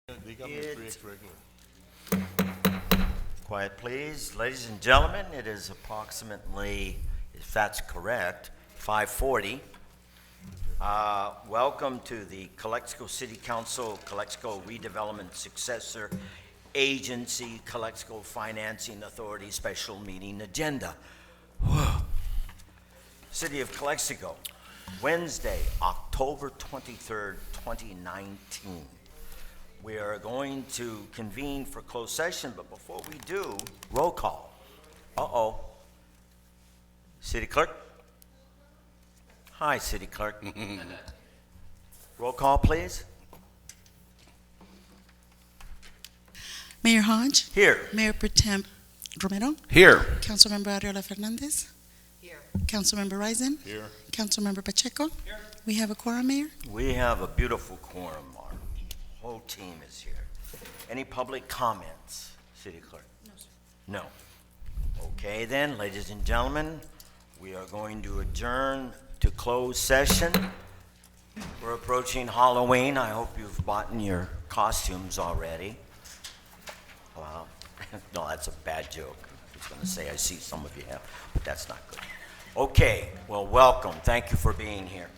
They got me 3X regular. Quiet, please. Ladies and gentlemen, it is approximately, if that's correct, 5:40. Welcome to the Calexico City Council, Calexico Redevelopment Successor Agency, Calexico Financing Authority Special Meeting Agenda. Whew. City of Calexico, Wednesday, October 23rd, 2019. We are going to convene for closed session, but before we do, roll call. Uh-oh. City Clerk? Hi, City Clerk. Roll call, please. Mayor Hodge, Here. Mayor Pro Tem Romero, Here. Councilmember Ariola Fernandez, Here. Councilmember Rising, Here. Councilmember Pacheco. Here. We have a quorum, Mayor. We have a beautiful quorum. Our whole team is here. Any public comments, City Clerk? No, sir. No. Okay then, ladies and gentlemen, we are going to adjourn to closed session. We're approaching Halloween. I hope you've bought your costumes already. Wow. No, that's a bad joke. I was going to say I see some of you have, but that's not good. Okay, well, welcome. Thank you for being here.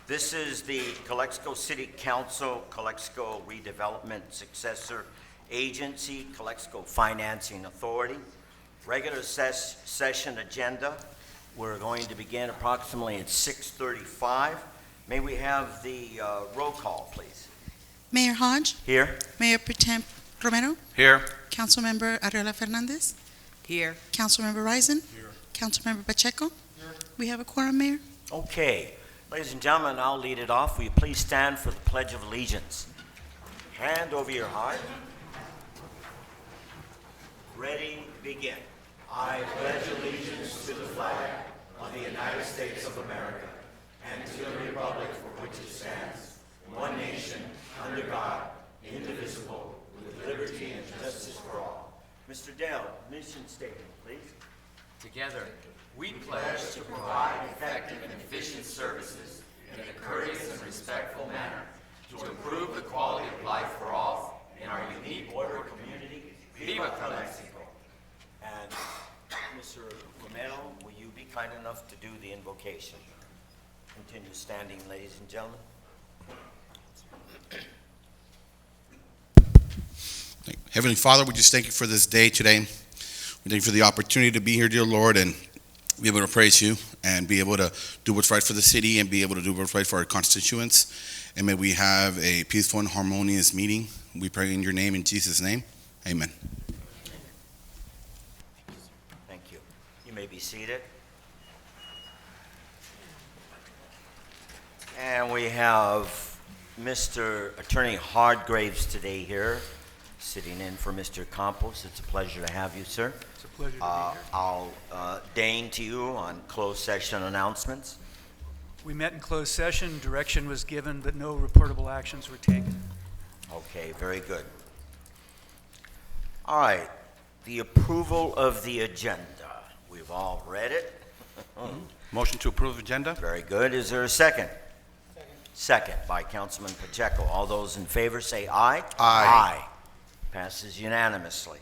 This is the Calexico City Council, Calexico Redevelopment Successor Agency, Calexico Financing Authority. Regular session agenda. We're going to begin approximately at 6:35. May we have the roll call, please? Mayor Hodge, Here. Mayor Pro Tem Romero, Here. Councilmember Ariola Fernandez, Here. Councilmember Rising, Here. Councilmember Pacheco. Here. We have a quorum, Mayor. Okay. Ladies and gentlemen, I'll lead it off. Will you please stand for the Pledge of Allegiance? Hand over your heart. Ready, begin. I pledge allegiance to the flag of the United States of America and to the republic for which it stands, one nation, under God, indivisible, with liberty and justice for all. Mr. Dell, mission statement, please. Together, we pledge to provide effective and efficient services in a courteous and respectful manner to improve the quality of life for all in our unique border community. Viva Calexico! And Mr. Romero, will you be kind enough to do the invocation? Continue standing, ladies and gentlemen. Heavenly Father, we just thank you for this day today. We thank you for the opportunity to be here, dear Lord, and be able to praise you and be able to do what's right for the city and be able to do what's right for our constituents. And may we have a peaceful and harmonious meeting. We pray in your name, in Jesus' name. Amen. Thank you. You may be seated. And we have Mr. Attorney Hardgraves today here, sitting in for Mr. Campos. It's a pleasure to have you, sir. It's a pleasure to be here. I'll deign to you on closed session announcements. We met in closed session, direction was given, but no reportable actions were taken. Okay, very good. All right, the approval of the agenda. We've all read it. Motion to approve agenda? Very good. Is there a second? Second by Councilman Pacheco. All those in favor say aye. Aye. Passes unanimously.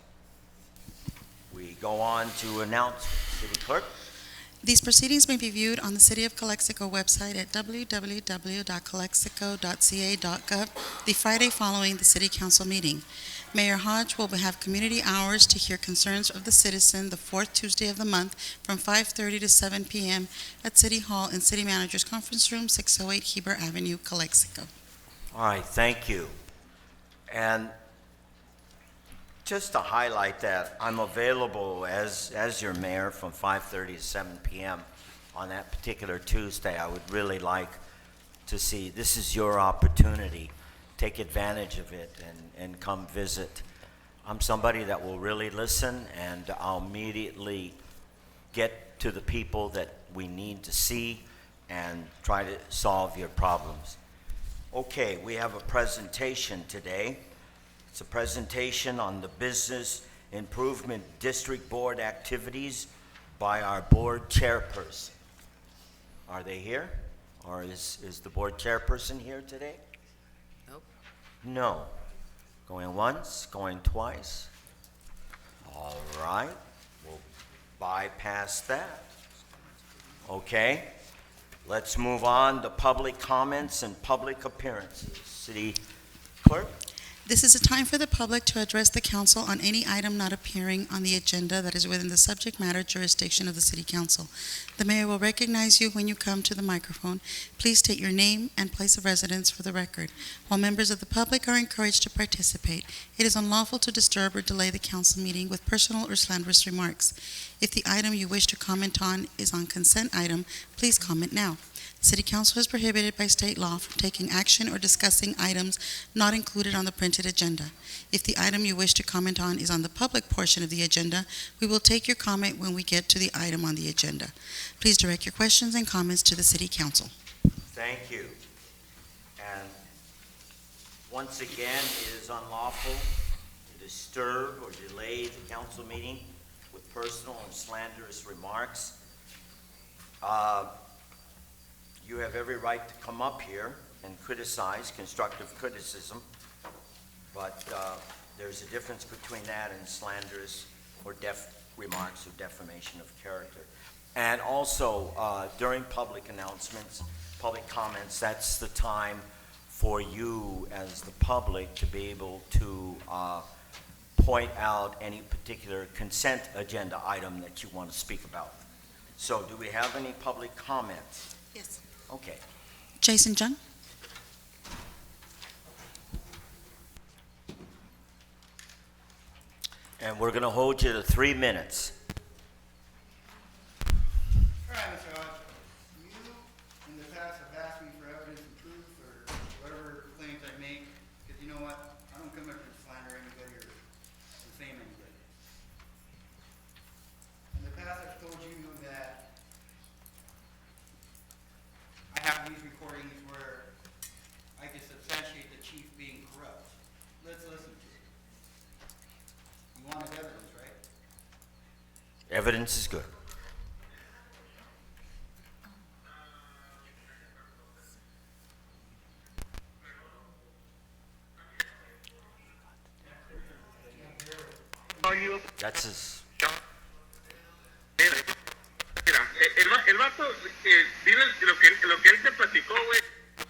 We go on to announce, City Clerk. These proceedings may be viewed on the City of Calexico website at www.calexico.ca.gov the Friday following the City Council meeting. Mayor Hodge will have community hours to hear concerns of the citizen the fourth Tuesday of the month from 5:30 to 7 p.m. at City Hall in City Manager's Conference Room, 608 Heber Avenue, Calexico. All right, thank you. And just to highlight that, I'm available as your mayor from 5:30 to 7 p.m. on that particular Tuesday. I would really like to see, this is your opportunity. Take advantage of it and come visit. I'm somebody that will really listen, and I'll immediately get to the people that we need to see and try to solve your problems. Okay, we have a presentation today. It's a presentation on the Business Improvement District Board activities by our board chairperson. Are they here? Or is the board chairperson here today? Nope. No. Going once, going twice. All right, we'll bypass that. Okay, let's move on to public comments and public appearances. City Clerk? This is a time for the public to address the council on any item not appearing on the agenda that is within the subject matter jurisdiction of the City Council. The mayor will recognize you when you come to the microphone. Please state your name and place of residence for the record. While members of the public are encouraged to participate, it is unlawful to disturb or delay the council meeting with personal or slanderous remarks. If the item you wish to comment on is on consent item, please comment now. The City Council is prohibited by state law from taking action or discussing items not included on the printed agenda. If the item you wish to comment on is on the public portion of the agenda, we will take your comment when we get to the item on the agenda. Please direct your questions and comments to the City Council. Thank you. And once again, it is unlawful to disturb or delay the council meeting with personal and slanderous remarks. You have every right to come up here and criticize, constructive criticism, but there's a difference between that and slanderous or remarks or defamation of character. And also, during public announcements, public comments, that's the time for you as the public to be able to point out any particular consent agenda item that you want to speak about. So do we have any public comments? Yes. Okay. Jason Jung? And we're going to hold you to 3 minutes. All right, Mr. Hodge, you in the past have asked me for evidence and proof or whatever claims I make, because you know what? I don't come up to slander anybody or defame anybody. In the past, I've told you that I have these recordings where I can substantiate the chief being corrupt. Let's listen to it. You wanted evidence, right? Evidence is good. That's his. Mira, el vato, dile lo que él te platicó, güey,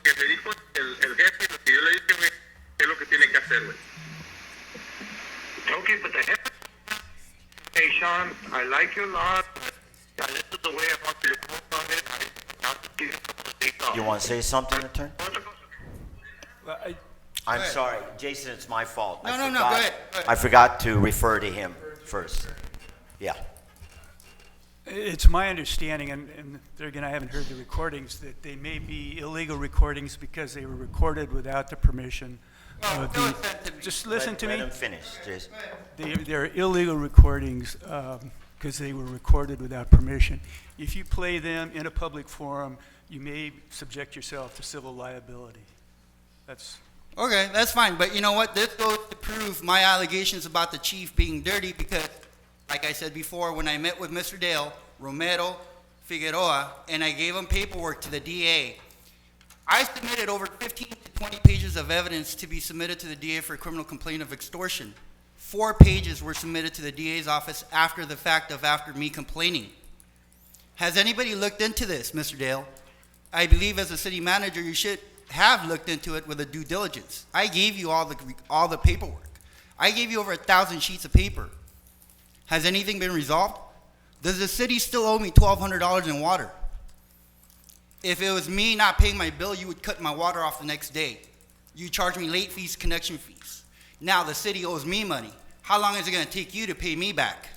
que le dijo el jefe, lo que yo le dije, güey, es lo que tiene que hacer, güey. Okay, but the heck, hey, Sean, I like you a lot. This is the way I want you to quote on it. You want to say something, Attorney? Well, I'm ahead. sorry, Jason, it's my fault. No, go ahead. I forgot to refer to him first. Yeah. It's my understanding, and there again, I haven't heard the recordings, that they may be illegal recordings because they were recorded without the permission of No, the... it's sent to me. Just listen to Let me. him finish, Jason. They're illegal recordings because they were recorded without permission. If you play them in a public forum, you may subject yourself to civil liability. That's... Okay, that's fine, but you know what? This goes to prove my allegations about the chief being dirty because, like I said before, when I met with Mr. Dale, Romero, Figueroa, and I gave him paperwork to the DA, I submitted over 15 to 20 pages of evidence to be submitted to the DA for a criminal complaint of extortion. 4 pages were submitted to the DA's office after the fact of after me complaining. Has anybody looked into this, Mr. Dale? I believe as a city manager, you should have looked into it with a due diligence. I gave you all the paperwork. I gave you over 1,000 sheets of paper. Has anything been resolved? Does the city still owe me $1,200 in water? If it was me not paying my bill, you would cut my water off the next day. You charge me late fees, connection fees. Now the city owes me money. How long is it going to take you to pay me back?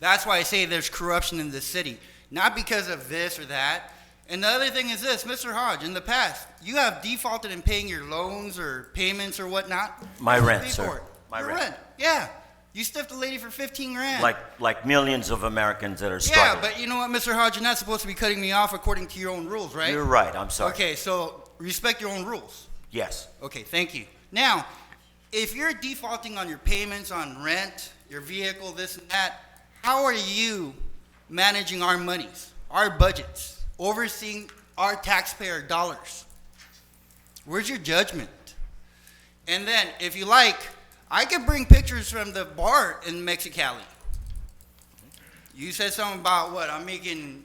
That's why I say there's corruption in this city. Not because of this or that. And the other thing is this, Mr. Hodge, in the past, you have defaulted in paying your loans or payments or whatnot. My You rent, pay sir. for it. My Your rent. Yeah. You stiffed a lady for 15 grand. Like millions of Americans that are yeah, struggling. but you know what, Mr. Hodge, you're not supposed to be cutting me off according to your own rules, right? You're right, I'm sorry. Okay, so respect your own rules. Yes. Okay, thank you. Now, if you're defaulting on your payments on rent, your vehicle, this and that, how are you managing our monies, our budgets, overseeing our taxpayer dollars? Where's your judgment? And then, if you like, I could bring pictures from the bar in Mexicali. You said something about what? I'm making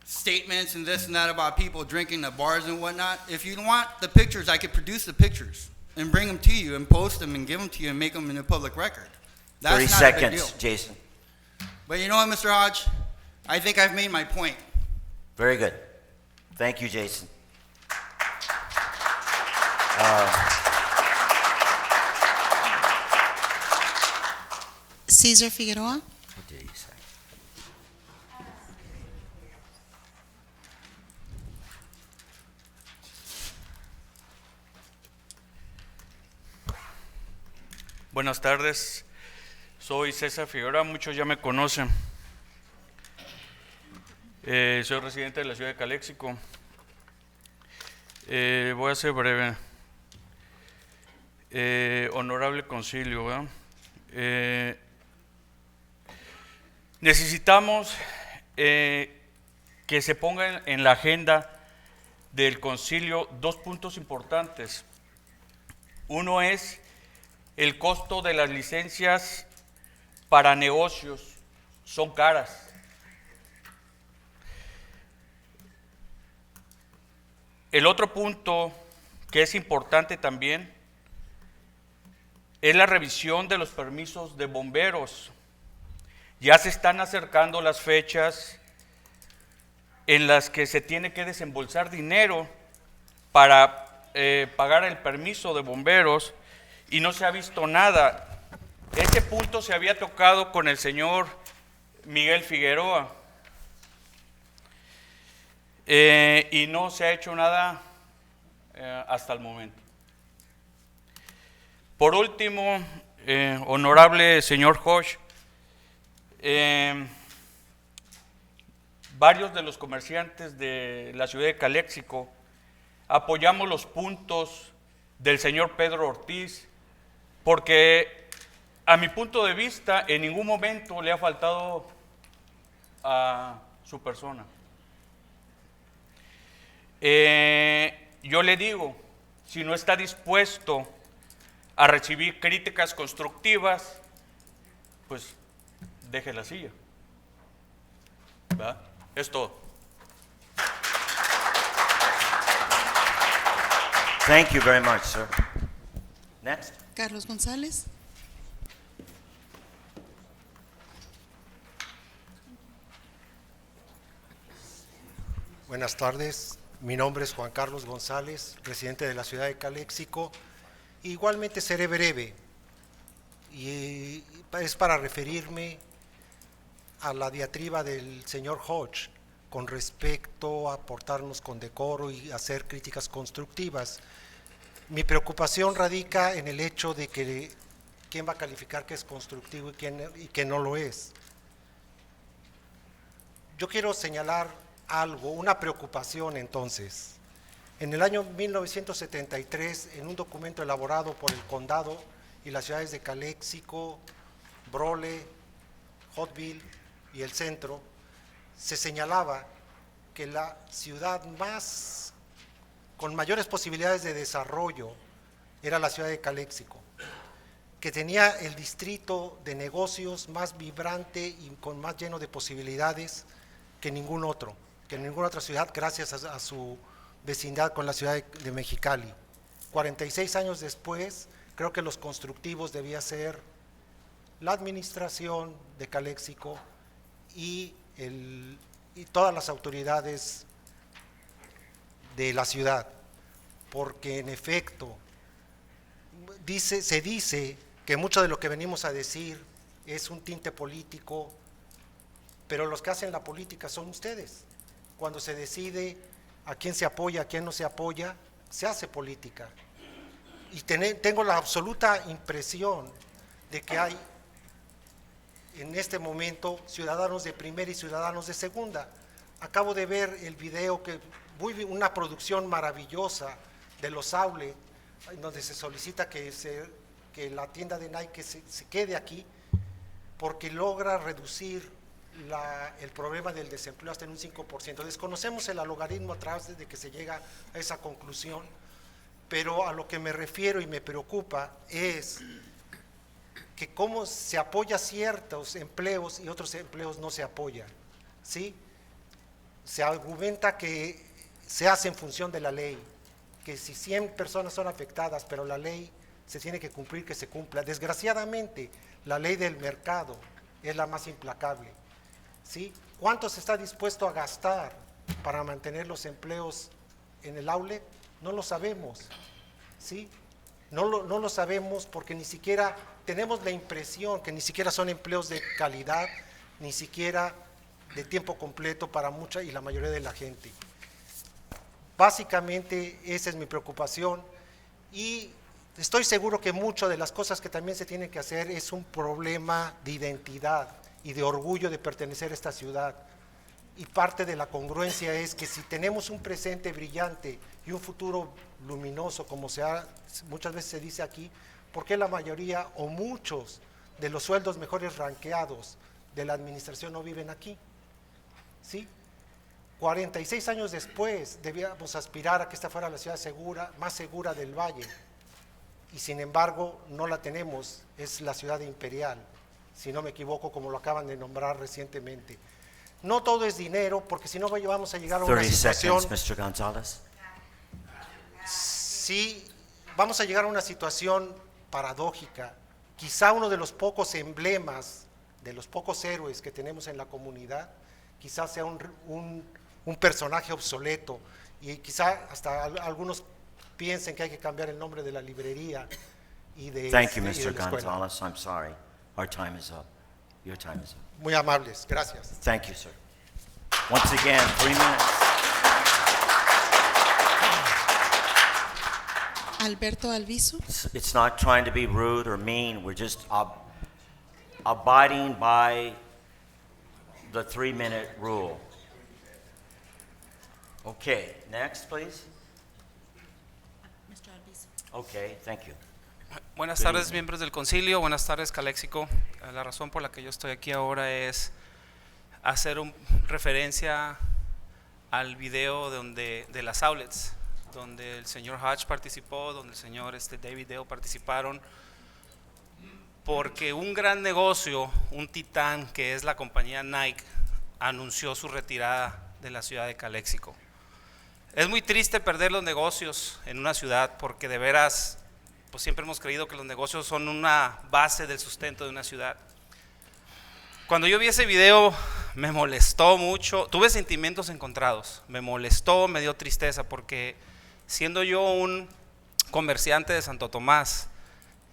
statements and this and that about people drinking at bars and whatnot. If you want the pictures, I could produce the pictures and bring them to you and post them and give them to you and make them in a public record. That's 30 not seconds, a big deal. Jason. But you know what, Mr. Hodge? I think I've made my point. Very good. Thank you, Jason. Cesar Figueroa. What did he say? Buenas tardes, soy César Figueroa, muchos ya me conocen. Soy residente de la ciudad de Calexico. Voy a ser breve. Honorable concilio, ¿verdad? Necesitamos que se pongan en la agenda del concilio dos puntos importantes. Uno es el costo de las licencias para negocios, son caras. El otro punto que es importante también es la revisión de los permisos de bomberos. Ya se están acercando las fechas en las que se tiene que desembolsar dinero para pagar el permiso de bomberos y no se ha visto nada. Ese punto se había tocado con el señor Miguel Figueroa y no se ha hecho nada hasta el momento. Por último, honorable señor Hodge, varios de los comerciantes de la ciudad de Calexico apoyamos los puntos del señor Pedro Ortiz, porque a mi punto de vista en ningún momento le ha faltado a su persona. Yo le digo, si no está dispuesto a recibir críticas constructivas, pues deje la silla. ¿Verdad? Es todo. Thank you very much, sir. Next. Carlos González. Buenas tardes, mi nombre es Juan Carlos González, residente de la ciudad de Calexico. Igualmente seré breve y es para referirme a la diatriba del señor Hodge con respecto a portarnos con decoro y hacer críticas constructivas. Mi preocupación radica en el hecho de que quién va a calificar que es constructivo y quién no lo es. Yo quiero señalar algo, una preocupación entonces. En el año 1973, en un documento elaborado por el condado y las ciudades de Calexico, Brole, Hotville y el centro, se señalaba que la ciudad con mayores posibilidades de desarrollo era la ciudad de Calexico, que tenía el distrito de negocios más vibrante y con más lleno de posibilidades que ninguna otra ciudad, gracias a su vecindad con la ciudad de Mexicali. 46 años después, creo que los constructivos debía ser la administración de Calexico y todas las autoridades de la ciudad, porque en efecto se dice que mucho de lo que venimos a decir es un tinte político, pero los que hacen la política son ustedes. Cuando se decide a quién se apoya, a quién no se apoya, se hace política. Y tengo la absoluta impresión de que hay en este momento ciudadanos de primera y ciudadanos de segunda. Acabo de ver el video, una producción maravillosa de los outlets, donde se solicita que la tienda de Nike se quede aquí, porque logra reducir el problema del desempleo hasta en un 5%. Desconocemos el algoritmo a través de que se llega a esa conclusión, pero a lo que me refiero y me preocupa es que cómo se apoya ciertos empleos y otros empleos no se apoyan, ¿sí? Se argumenta que se hace en función de la ley, que si 100 personas son afectadas, pero la ley se tiene que cumplir, que se cumpla. Desgraciadamente, la ley del mercado es la más implacable, ¿sí? ¿Cuánto se está dispuesto a gastar para mantener los empleos en el outlet? No lo sabemos, ¿sí? No lo sabemos porque ni siquiera tenemos la impresión que ni siquiera son empleos de calidad, ni siquiera de tiempo completo para mucha y la mayoría de la gente. Básicamente esa es mi preocupación y estoy seguro que muchas de las cosas que también se tienen que hacer es un problema de identidad y de orgullo de pertenecer a esta ciudad. Y parte de la congruencia es que si tenemos un presente brillante y un futuro luminoso, como muchas veces se dice aquí, ¿por qué la mayoría o muchos de los sueldos mejores ranqueados de la administración no viven aquí? ¿Sí? 46 años después debíamos aspirar a que esta fuera la ciudad más segura del Valle, y sin embargo no la tenemos, es la ciudad imperial, si no me equivoco, como lo acaban de nombrar recientemente. No todo es dinero, porque si no vamos a llegar a una 30 situación… seconds, Mr. Gonzalez. Sí, vamos a llegar a una situación paradójica. Quizá uno de los pocos emblemas, de los pocos héroes que tenemos en la comunidad, quizás sea un personaje obsoleto, y quizá hasta algunos piensen que hay que cambiar el nombre de la librería y de, Thank you, y de Mr. la escuela. Gonzalez. I'm sorry. Our time is up. Your time is up. Muy amables, gracias. Thank you, sir. Once again, 3 minutes. Alberto Alviso. It's not trying to be rude or mean. We're just abiding by the 3-minute rule. Okay, next, please. Okay, thank you. Buenas Good tardes, evening. miembros del concilio. Buenas tardes, Calexico. La razón por la que yo estoy aquí ahora es hacer referencia al video de las outlets, donde el señor Hodge participó, donde el señor David Dale participaron, porque un gran negocio, un titán que es la compañía Nike, anunció su retirada de la ciudad de Calexico. Es muy triste perder los negocios en una ciudad, porque de veras, pues siempre hemos creído que los negocios son una base del sustento de una ciudad. Cuando yo vi ese video me molestó mucho, tuve sentimientos encontrados, me molestó, me dio tristeza, porque siendo yo un comerciante de Santo Tomás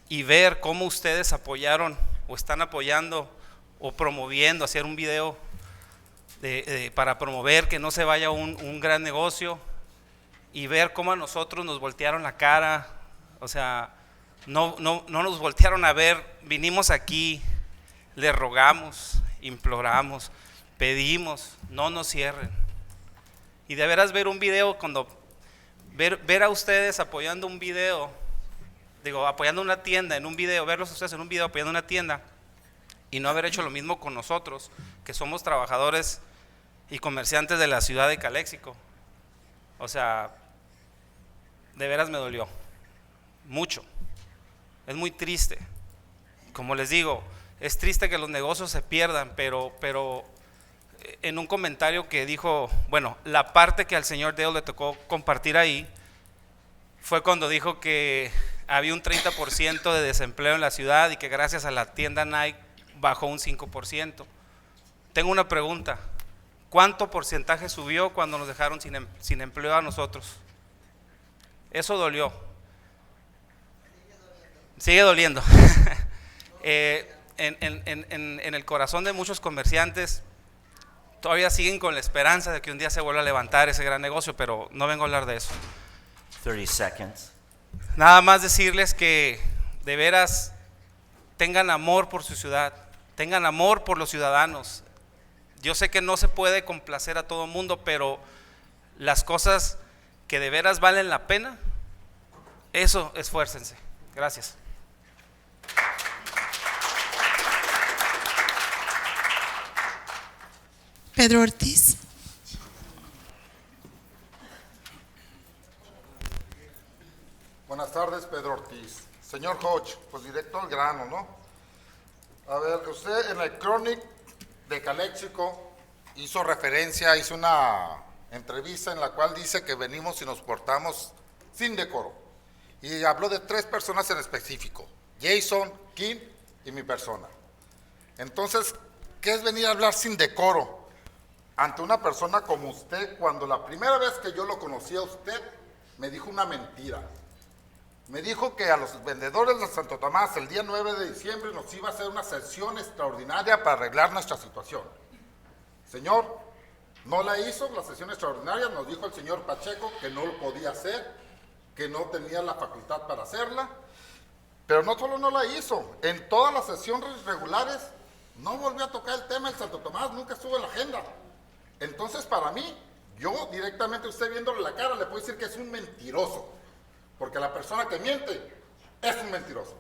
y ver cómo ustedes apoyaron o están apoyando o promoviendo, hacer un video para promover que no se vaya un gran negocio, y ver cómo a nosotros nos voltearon la cara, o sea, no nos voltearon a ver, vinimos aquí, le rogamos, imploramos, pedimos, no nos cierren. Y de veras ver un video, ver a ustedes apoyando un video, apoyando una tienda en un video, verlos a ustedes en un video apoyando una tienda, y no haber hecho lo mismo con nosotros, que somos trabajadores y comerciantes de la ciudad de Calexico. O sea, de veras me dolió mucho, es muy triste. Como les digo, es triste que los negocios se pierdan, pero en un comentario que dijo, bueno, la parte que al señor Dale le tocó compartir ahí fue cuando dijo que había un 30% de desempleo en la ciudad y que gracias a la tienda Nike bajó un 5%. Tengo una pregunta: ¿cuánto porcentaje subió cuando nos dejaron sin empleo a nosotros? Eso dolió. Sigue doliendo. En el corazón de muchos comerciantes todavía siguen con la esperanza de que un día se vuelva a levantar ese gran negocio, pero no vengo a hablar de eso. 30 seconds. Nada más decirles que de veras tengan amor por su ciudad, tengan amor por los ciudadanos. Yo sé que no se puede complacer a todo el mundo, pero las cosas que de veras valen la pena, eso, esfuércense. Gracias. Pedro Ortiz. Buenas tardes, Pedro Ortiz. Señor Hodge, pues directo al grano, ¿no? A ver, usted en el Chronic de Calexico hizo una entrevista en la cual dice que venimos y nos portamos sin decoro. Y habló de 3 personas en específico, Jason, Kim y mi persona. Entonces, ¿qué es venir a hablar sin decoro ante una persona como usted cuando la primera vez que yo lo conocí a usted me dijo una mentira? Me dijo que a los vendedores de Santo Tomás el día 9 de diciembre nos iba a hacer una sesión extraordinaria para arreglar nuestra situación. Señor, no la hizo la sesión extraordinaria, nos dijo el señor Pacheco que no lo podía hacer, que no tenía la facultad para hacerla, pero no solo no la hizo, en todas las sesiones regulares no volvió a tocar el tema del Santo Tomás, nunca estuvo en la agenda. Entonces, para mí, yo directamente, usted viéndole la cara, le puedo decir que es un mentiroso. Porque la persona que miente es un mentiroso.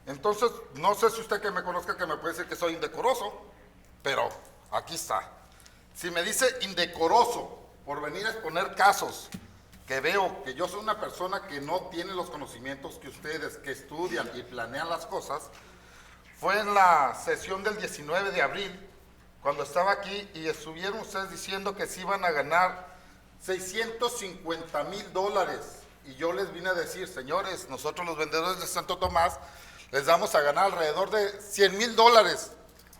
Entonces, no sé si usted que me conozca que me puede decir que soy indecoroso, pero aquí está. Si me dice indecoroso por venir a exponer casos que veo que yo soy una persona que no tiene los conocimientos que ustedes, que estudian y planean las cosas, fue en la sesión del 19 de abril, cuando estaba aquí y estuvieron ustedes diciendo que se iban a ganar $650,000. Y yo les vine a decir, señores, nosotros los vendedores de Santo Tomás les vamos a ganar alrededor de $100,000.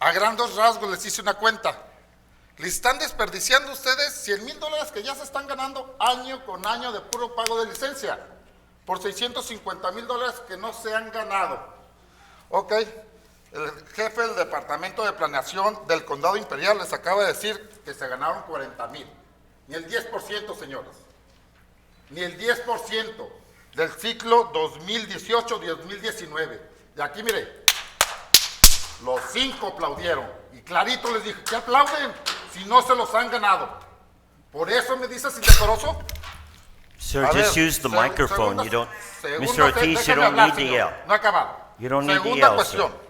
A grandes rasgos les hice una cuenta. Le están desperdiciando ustedes $100,000 que ya se están ganando año con año de puro pago de licencia por $650,000 que no se han ganado. Ok, el jefe del Departamento de Planeación del Condado Imperial les acaba de decir que se ganaron $40,000. Ni el 10%, señores. Ni el 10% del ciclo 2018-2019. Y aquí, mire, los 5 aplaudieron. Y clarito les dije, ¿qué aplauden si no se los han ganado? ¿Por eso me dices indecoroso? Sir, A just ver, use the microphone. You don't, segunda- Mr. Ortiz, you déjeme don't hablar, need to señor. yell. No he acabado. You don't need to Segunda yell, cuestión. sir.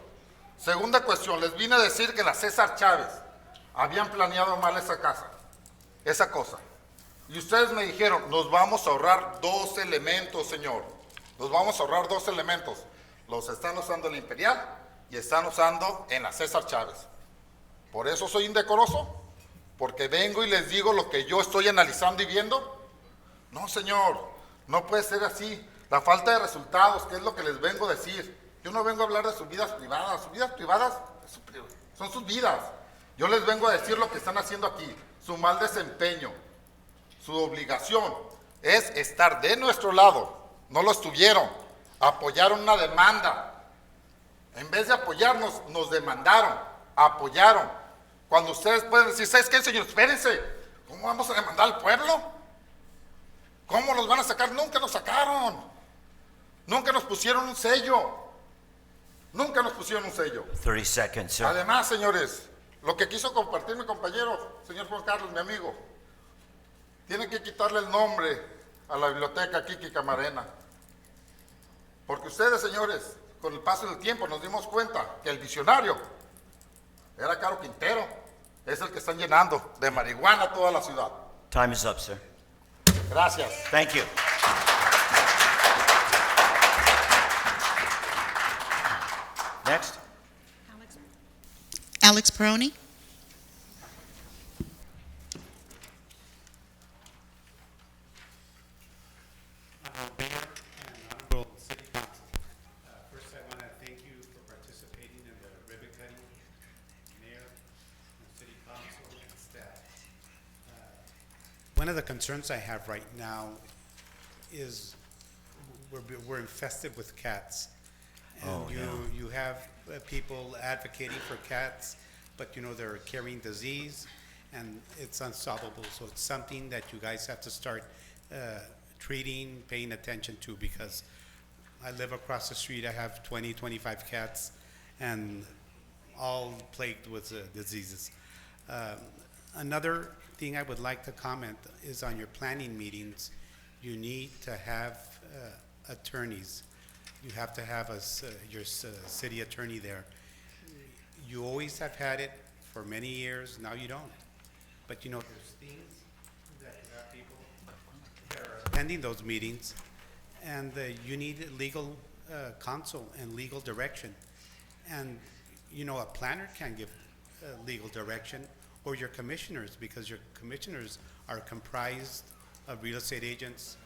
Segunda cuestión. Les vine a decir que la César Chávez habían planeado mal esa casa, esa cosa. Y ustedes me dijeron, nos vamos a ahorrar 2 elementos, señor. Nos vamos a ahorrar 2 elementos. Los están usando en la Imperial y están usando en la César Chávez. Por eso soy indecoroso, porque vengo y les digo lo que yo estoy analizando y viendo. No, señor, no puede ser así. La falta de resultados, que es lo que les vengo a decir. Yo no vengo a hablar de sus vidas privadas. Sus vidas privadas son sus vidas. Yo les vengo a decir lo que están haciendo aquí. Su mal desempeño. Su obligación es estar de nuestro lado. No lo estuvieron. Apoyaron una demanda. En vez de apoyarnos, nos demandaron. Apoyaron. Cuando ustedes pueden decir, ¿sabes qué, señor? Espérense. ¿Cómo vamos a demandar al pueblo? ¿Cómo los van a sacar? Nunca nos sacaron. Nunca nos pusieron un sello. Nunca nos pusieron un sello. 30 seconds, sir. Además, señores, lo que quiso compartir mi compañero, señor Juan Carlos, mi amigo, tiene que quitarle el nombre a la biblioteca Kiki Camarena. Porque ustedes, señores, con el paso del tiempo nos dimos cuenta que el visionario era Caro Quintero. Es el que están llenando de marihuana toda la ciudad. Time is up, sir. Gracias. Thank you. Next. Alex Peroni. Mayor and Honorable City Council. First, I want to thank you for participating in the ribbon cutting, Mayor, and City Council, and staff. One of the concerns I have right now is we're infested with cats. Oh, And you have people advocating for cats, but they're carrying disease, and it's unsolvable. So it's something that you guys have to start treating, paying attention to, because I live across the street. I have 20, 25 cats, and all plagued with diseases. Another thing I would like to comment is on your planning meetings. You need to have attorneys. You have to have your city attorney there. You always have had it for many years, now you don't. But there's things that you have people that are attending those meetings, and you need legal counsel and legal direction. And, you know, a planner can give legal direction, or your commissioners, because your commissioners are comprised of real estate agents,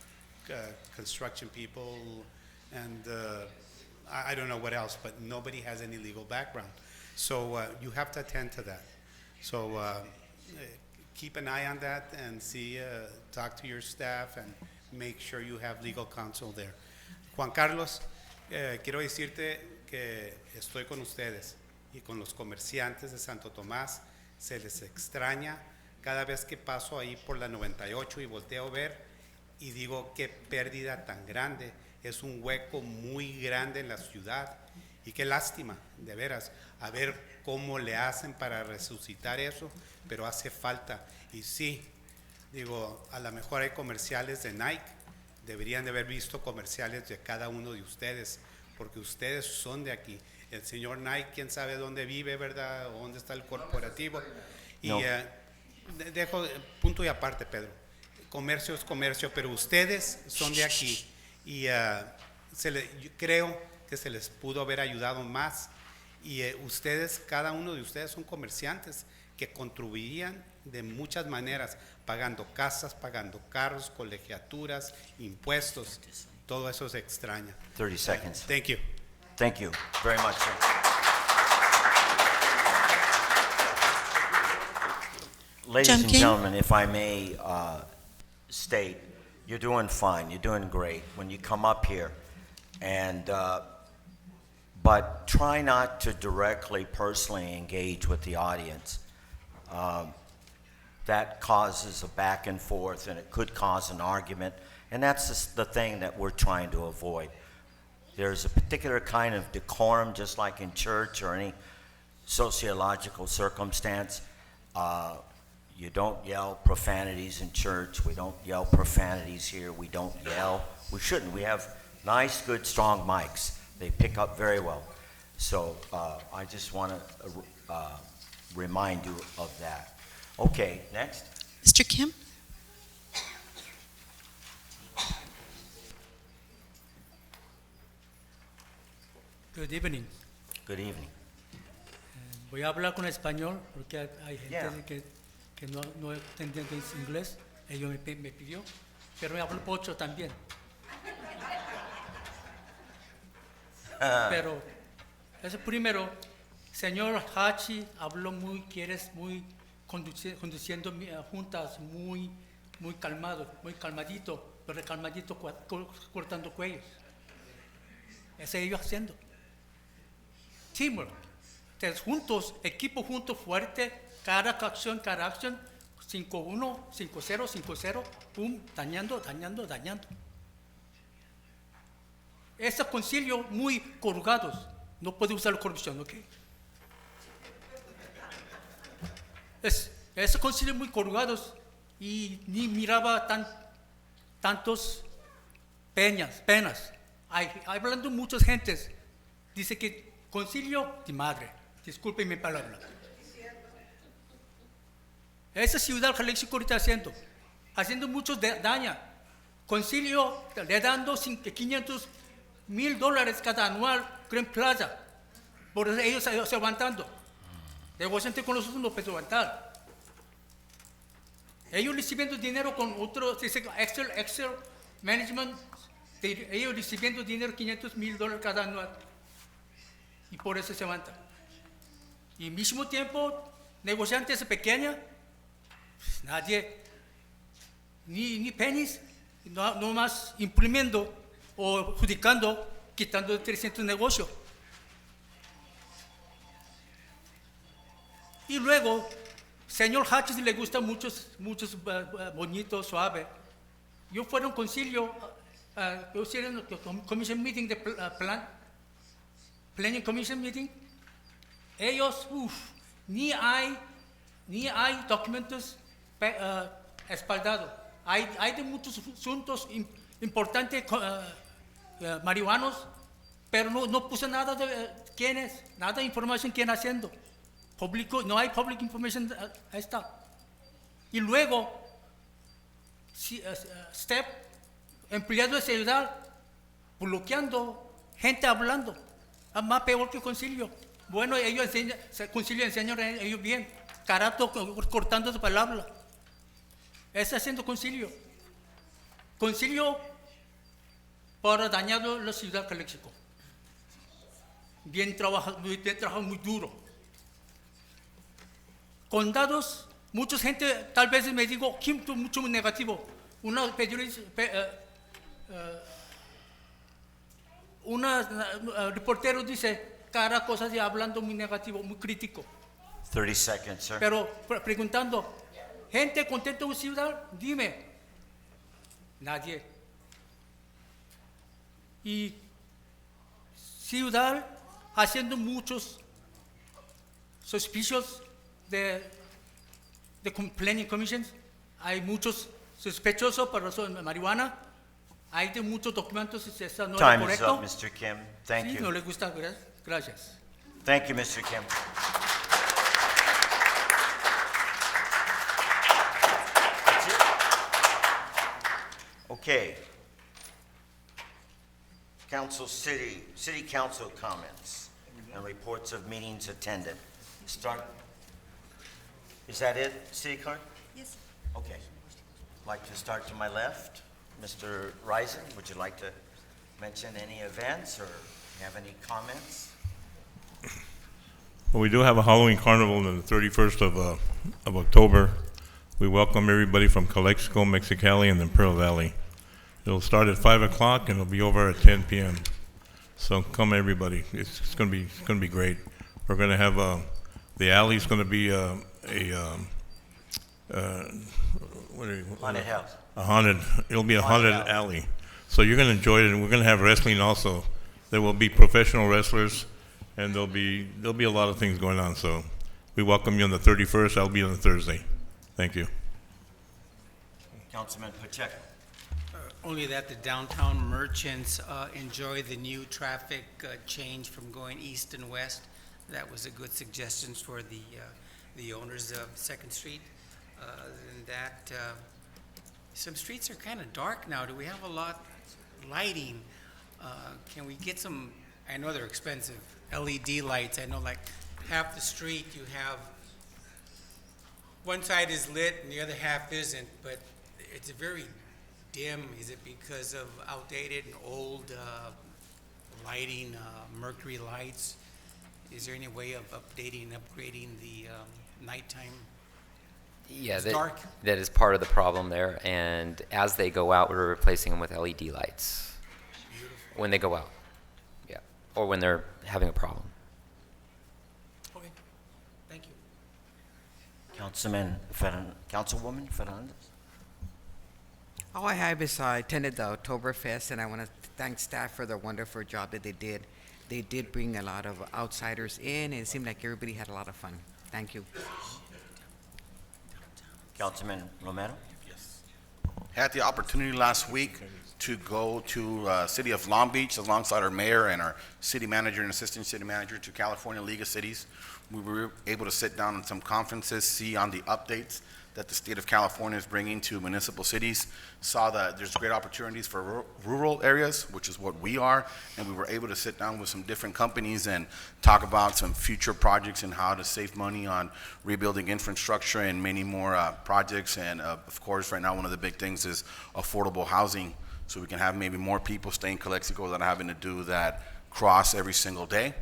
construction people, and I don't know what else, but nobody has any legal background. So you have to attend to that. So keep an eye on that and see, talk to your staff and make sure you have legal counsel there. Juan Carlos, quiero decirte que estoy con ustedes y con los comerciantes de Santo Tomás. Se les extraña cada vez que paso ahí por la 98 y volteo a ver y digo qué pérdida tan grande. Es un hueco muy grande en la ciudad y qué lástima, de veras, a ver cómo le hacen para resucitar eso, pero hace falta. Y sí, digo, a lo mejor hay comerciales de Nike, deberían de haber visto comerciales de cada uno de ustedes, porque ustedes son de aquí. El señor Nike, quién sabe dónde vive, ¿verdad? O dónde está el corporativo. Y No. dejo punto y aparte, Pedro. Comercio es comercio, pero ustedes son de aquí. Y yo creo que se les pudo haber ayudado más. Y ustedes, cada uno de ustedes son comerciantes que contribuirían de muchas maneras, pagando casas, pagando carros, colegiaturas, impuestos. Todo eso se extraña. 30 seconds. Thank you. Thank you very much, sir. Ladies John and King? gentlemen, if I may state, you're doing fine, you're doing great when you come up here, and but try not to directly, personally engage with the audience. That causes a back and forth, and it could cause an argument, and that's just the thing that we're trying to avoid. There's a particular kind of decorum, just like in church or any sociological circumstance. You don't yell profanities in church. We don't yell profanities here. We don't yell. We shouldn't. We have nice, good, strong mics. They pick up very well. So I just want to remind you of that. Okay, next. Mr. Kim? Good evening. Good evening. Voy a hablar con español porque hay gente Yeah. que no entiende inglés. Ellos me pidió, pero me hablo pocho también. Pero eso primero, señor Hachi habló muy conduciendo juntas muy calmado, muy calmadito, pero calmadito cortando cuellos. Eso ellos haciendo. Teamwork. Ustedes juntos, equipo junto, fuerte, cada acción, 5-1, 5-0, 5-0, pum, dañando. Ese concilio muy colgados, no puede usar la corrupción, ¿ok? Ese concilio muy colgados y ni miraba tantos penas. Hablando muchas gentes, dice que concilio de madre, disculpen mi palabra. Esa ciudad Calexico está haciendo muchos daño. Concilio le dando $500,000 cada anual Green Plaza. Por eso ellos se aguantando. Negociante con nosotros no puede aguantar. Ellos recibiendo dinero con otro, dice Excel Management, ellos recibiendo dinero $500,000 cada anual. Y por eso se aguanta. Y al mismo tiempo, negociantes pequeños, pues nadie, ni pennies, no más imprimiendo o adjudicando, quitando 300 negocios. Y luego, señor Hatches le gusta muchos bonitos, suave. Yo fui a un concilio, yo hicieron un commission meeting de Planning Commission meeting, ellos, ni hay documentos espaldados. Hay de muchos asuntos importantes, marihuanos, pero no puse nada de quién es, nada de información quién haciendo. Público, no hay public information, ahí está. Y luego, STEP, empleado de ciudad, bloqueando gente hablando. Es más peor que concilio. Bueno, ellos enseñan, concilio enseñan a ellos bien. Carato cortando su palabra. Está haciendo concilio. Concilio para dañar la ciudad de Calexico. Bien trabajado, muy duro. Condados, mucha gente tal vez me digo, ¿quién mucho negativo? Una reportero dice, cada cosa de hablando muy negativo, muy crítico. 30 seconds, sir. Pero preguntando, gente contenta en ciudad, dime, nadie. Y ciudad haciendo muchos suspicios de planning commissions, hay muchos sospechosos para marihuana, hay de muchos documentos y eso no es Time is correcto. up, Mr. Kim. Thank Sí, you. no le gusta, gracias. Thank you, Mr. Kim. That's it? Okay. City council comments and reports of meetings attended. Start. Is that it, city clerk? Yes. Okay. Like to start to my left. Mr. Rising, would you like to mention any events or have any comments? Well, we do have a Halloween carnival on the 31st of October. We welcome everybody from Calexico, Mexicali, and the Imperial Valley. It'll start at 5 o'clock and it'll be over at 10 p.m. So come everybody. It's going to be great. We're going to have the alley's going to be Haunted house. It'll be a haunted alley. So you're going to enjoy it, and we're going to have wrestling also. There will be professional wrestlers, and there'll be a lot of things going on. So we welcome you on the 31st. I'll be on the Thursday. Thank you. Councilman Pacheco. Only that the downtown merchants enjoy the new traffic change from going east and west. That was a good suggestion for the owners of Second Street. And that some streets are kind of dark now. Do we have a lot lighting? Can we get some? I know they're expensive. LED lights. I know like half the street you have. One side is lit and the other half isn't, but it's very dim. Is it because of outdated and old lighting, mercury lights? Is there any way of updating and upgrading the nighttime? Yeah, It's dark. that is part of the problem there. And as they go out, we're replacing them with LED lights. Beautiful. When they go out, yeah, or when they're having a problem. Okay. Thank you. Councilwoman Fernandez. All I have is I attended the Oktoberfest, and I want to thank staff for the wonderful job that they did. They did bring a lot of outsiders in, and it seemed like everybody had a lot of fun. Thank you. Councilman Romero. Had the opportunity last week to go to City of Long Beach alongside our mayor and our city manager and assistant city manager to California League of Cities. We were able to sit down in some conferences, see on the updates that the state of California is bringing to municipal cities. Saw that there's great opportunities for rural areas, which is what we are, and we were able to sit down with some different companies and talk about some future projects and how to save money on rebuilding infrastructure and many more projects. And of course, right now, one of the big things is affordable housing, so we can have maybe more people stay in Calexico than having to do that cross every single day.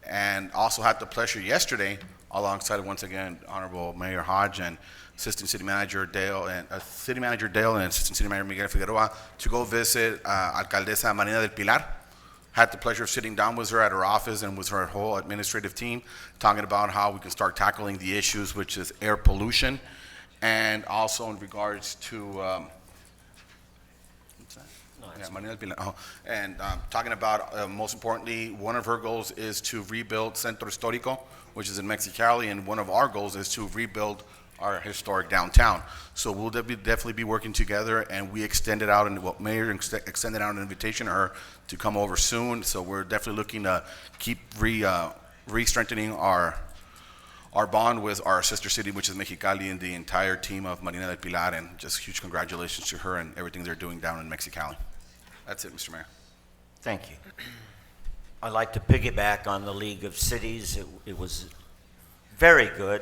And also had the pleasure yesterday, alongside once again Honorable Mayor Hodge and Assistant City Manager Dale and Assistant City Manager Miguel Figueroa, to go visit Alcaldesa Marina del Pilar. Had the pleasure of sitting down with her at her office and with her whole administrative team, talking about how we can start tackling the issues, which is air pollution, and also in regards to Marina del Pilar. Oh, and talking about, most importantly, one of her goals is to rebuild Centro Histórico, which is in Mexicali, and one of our goals is to rebuild our historic downtown. So we'll definitely be working together, and we extended out, and Mayor extended out an invitation to her to come over soon. So we're definitely looking to keep re-strengthening our bond with our sister city, which is Mexicali, and the entire team of Marina del Pilar, and just huge congratulations to her and everything they're doing down in Mexicali. That's it, Mr. Mayor. Thank you. I'd like to piggyback on the League of Cities. It was very good.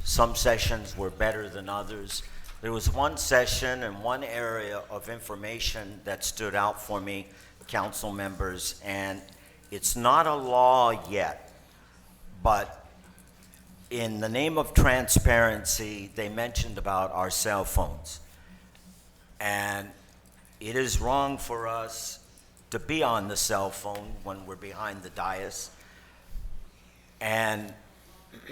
Some sessions were better than others. There was one session and one area of information that stood out for me, council members, and it's not a law yet, but in the name of transparency, they mentioned about our cell phones. And it is wrong for us to be on the cell phone when we're behind the dais. And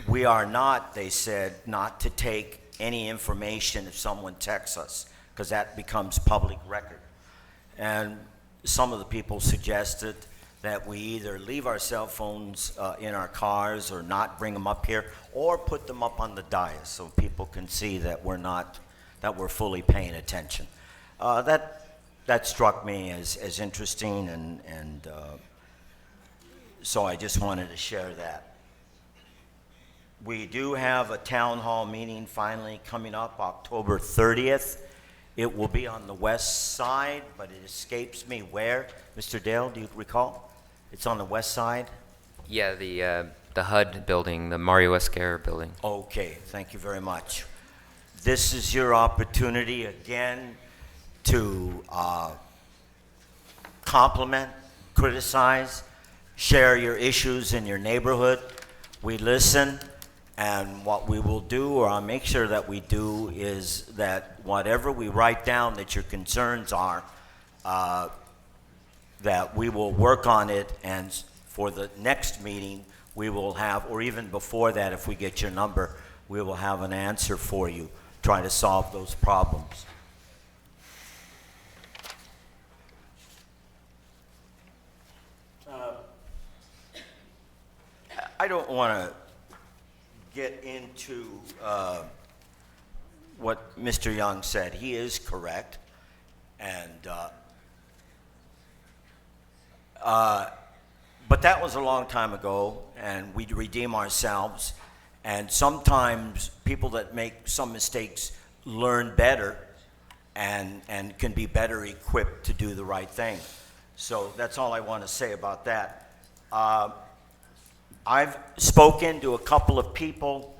we are not, they said, not to take any information if someone texts us, because that becomes public record. And some of the people suggested that we either leave our cell phones in our cars or not bring them up here, or put them up on the dais so people can see that we're fully paying attention. That struck me as interesting, and so I just wanted to share that. We do have a town hall meeting finally coming up October 30th. It will be on the west side, but it escapes me where. Mr. Dale, do you recall? It's on the west side? Yeah, the HUD building, the Mario Esquer building. Okay, thank you very much. This is your opportunity again to compliment, criticize, share your issues in your neighborhood. We listen, and what we will do, or I'll make sure that we do, is that whatever we write down that your concerns are, that we will work on it, and for the next meeting, we will have, or even before that, if we get your number, we will have an answer for you, try to solve those problems. I don't want to get into what Mr. Young said. He is correct, and but that was a long time ago, and we redeem ourselves. And sometimes people that make some mistakes learn better and can be better equipped to do the right thing. So that's all I want to say about that. I've spoken to a couple of people.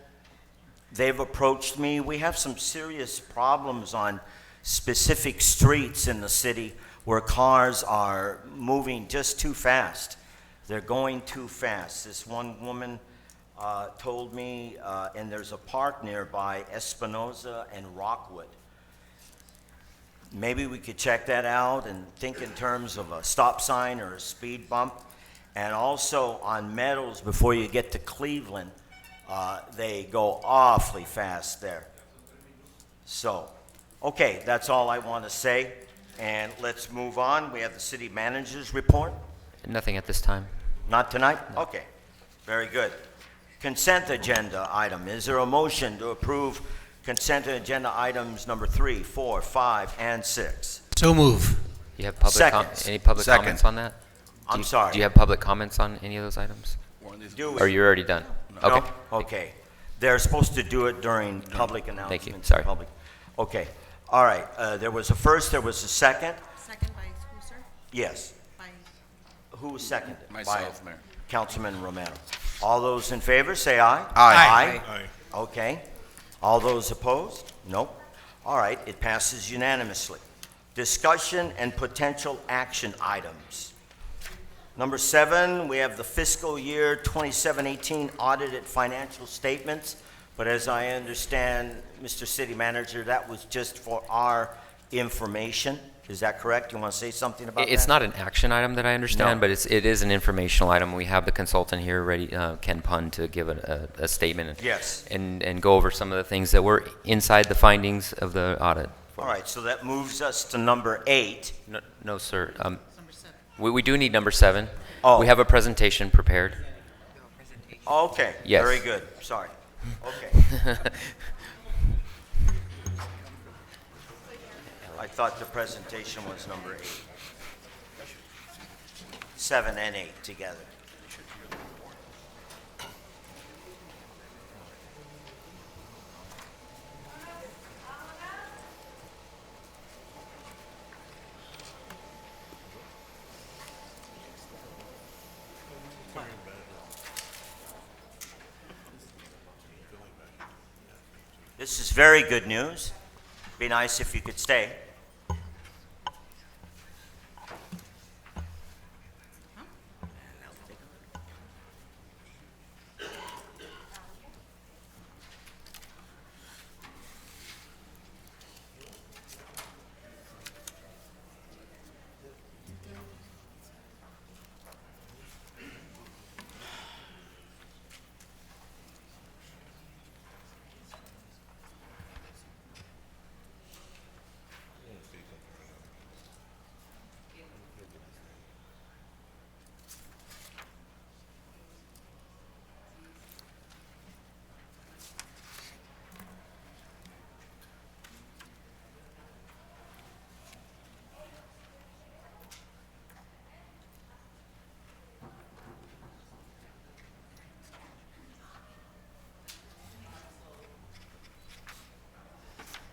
They've approached me. We have some serious problems on specific streets in the city where cars are moving just too fast. They're going too fast. This one woman told me, and there's a park nearby, Espinosa and Rockwood. Maybe we could check that out and think in terms of a stop sign or a speed bump. And also on Meadows, before you get to Cleveland, they go awfully fast there. So, okay, that's all I want to say. And let's move on. We have the city manager's report. Nothing at this time. Not tonight? No. Okay, very good. Consent agenda item. Is there a motion to approve consent agenda items number 3, 4, 5, and 6? So move. You have any public comments on that? I'm sorry. Do you have public comments on any of those items? Or you're already done? No? Okay. Okay. They're supposed to do it during public announcements. Thank you. Sorry. Public. Okay. All right. There was a first, there was a second. Second by who, sir? Yes. By Who was seconded? Myself, By Mayor. Councilman Romero. All those in favor, say aye. Aye. Aye. Okay. All those opposed? Nope. All right. It passes unanimously. Discussion and potential action items. Number 7, we have the fiscal year 27-18 audited financial statements. But as I understand, Mr. City Manager, that was just for our information. Is that correct? You want to say something about that? It's not an action item that I understand, No. but it is an informational item. We have the consultant here ready, Ken Pun, to give a statement Yes. and go over some of the things that were inside the findings of the audit. All right, so that moves us to number 8. No, sir. We do need number 7. Oh. We have a presentation prepared. Okay, Yes. very good. Sorry. Okay. I thought the presentation was number 8. 7 and 8 together. This is very good news. Be nice if you could stay.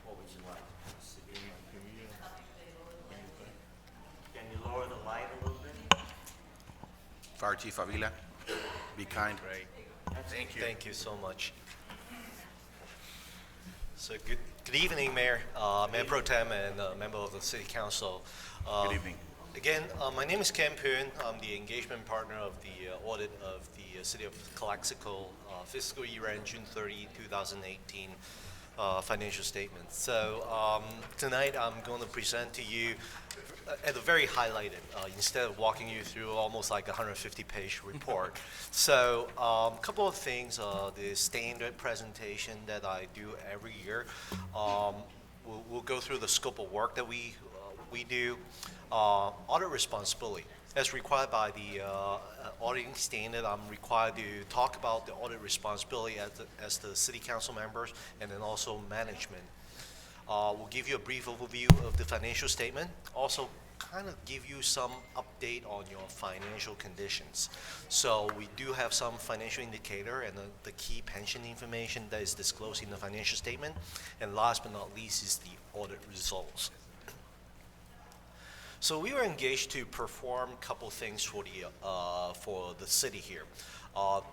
What would you like? Can you lower the light a little bit? Fire Chief Avila, be kind. Great. Thank you. Thank you so much. So good evening, Mayor, Mayor Pro Tem, and member of the City Council. Good evening. Again, my name is Ken Poon. I'm the engagement partner of the audit of the City of Calexico fiscal year end June 30, 2018 financial statements. So tonight I'm going to present to you at a very highlighted, instead of walking you through almost like a 150-page report. So a couple of things, the standard presentation that I do every year. We'll go through the scope of work that we do. Audit responsibility. As required by the auditing standard, I'm required to talk about the audit responsibility as the city council members and then also management. We'll give you a brief overview of the financial statement. Also, kind of give you some update on your financial conditions. So we do have some financial indicator and the key pension information that is disclosed in the financial statement. And last but not least is the audit results. So we were engaged to perform a couple things for the city here,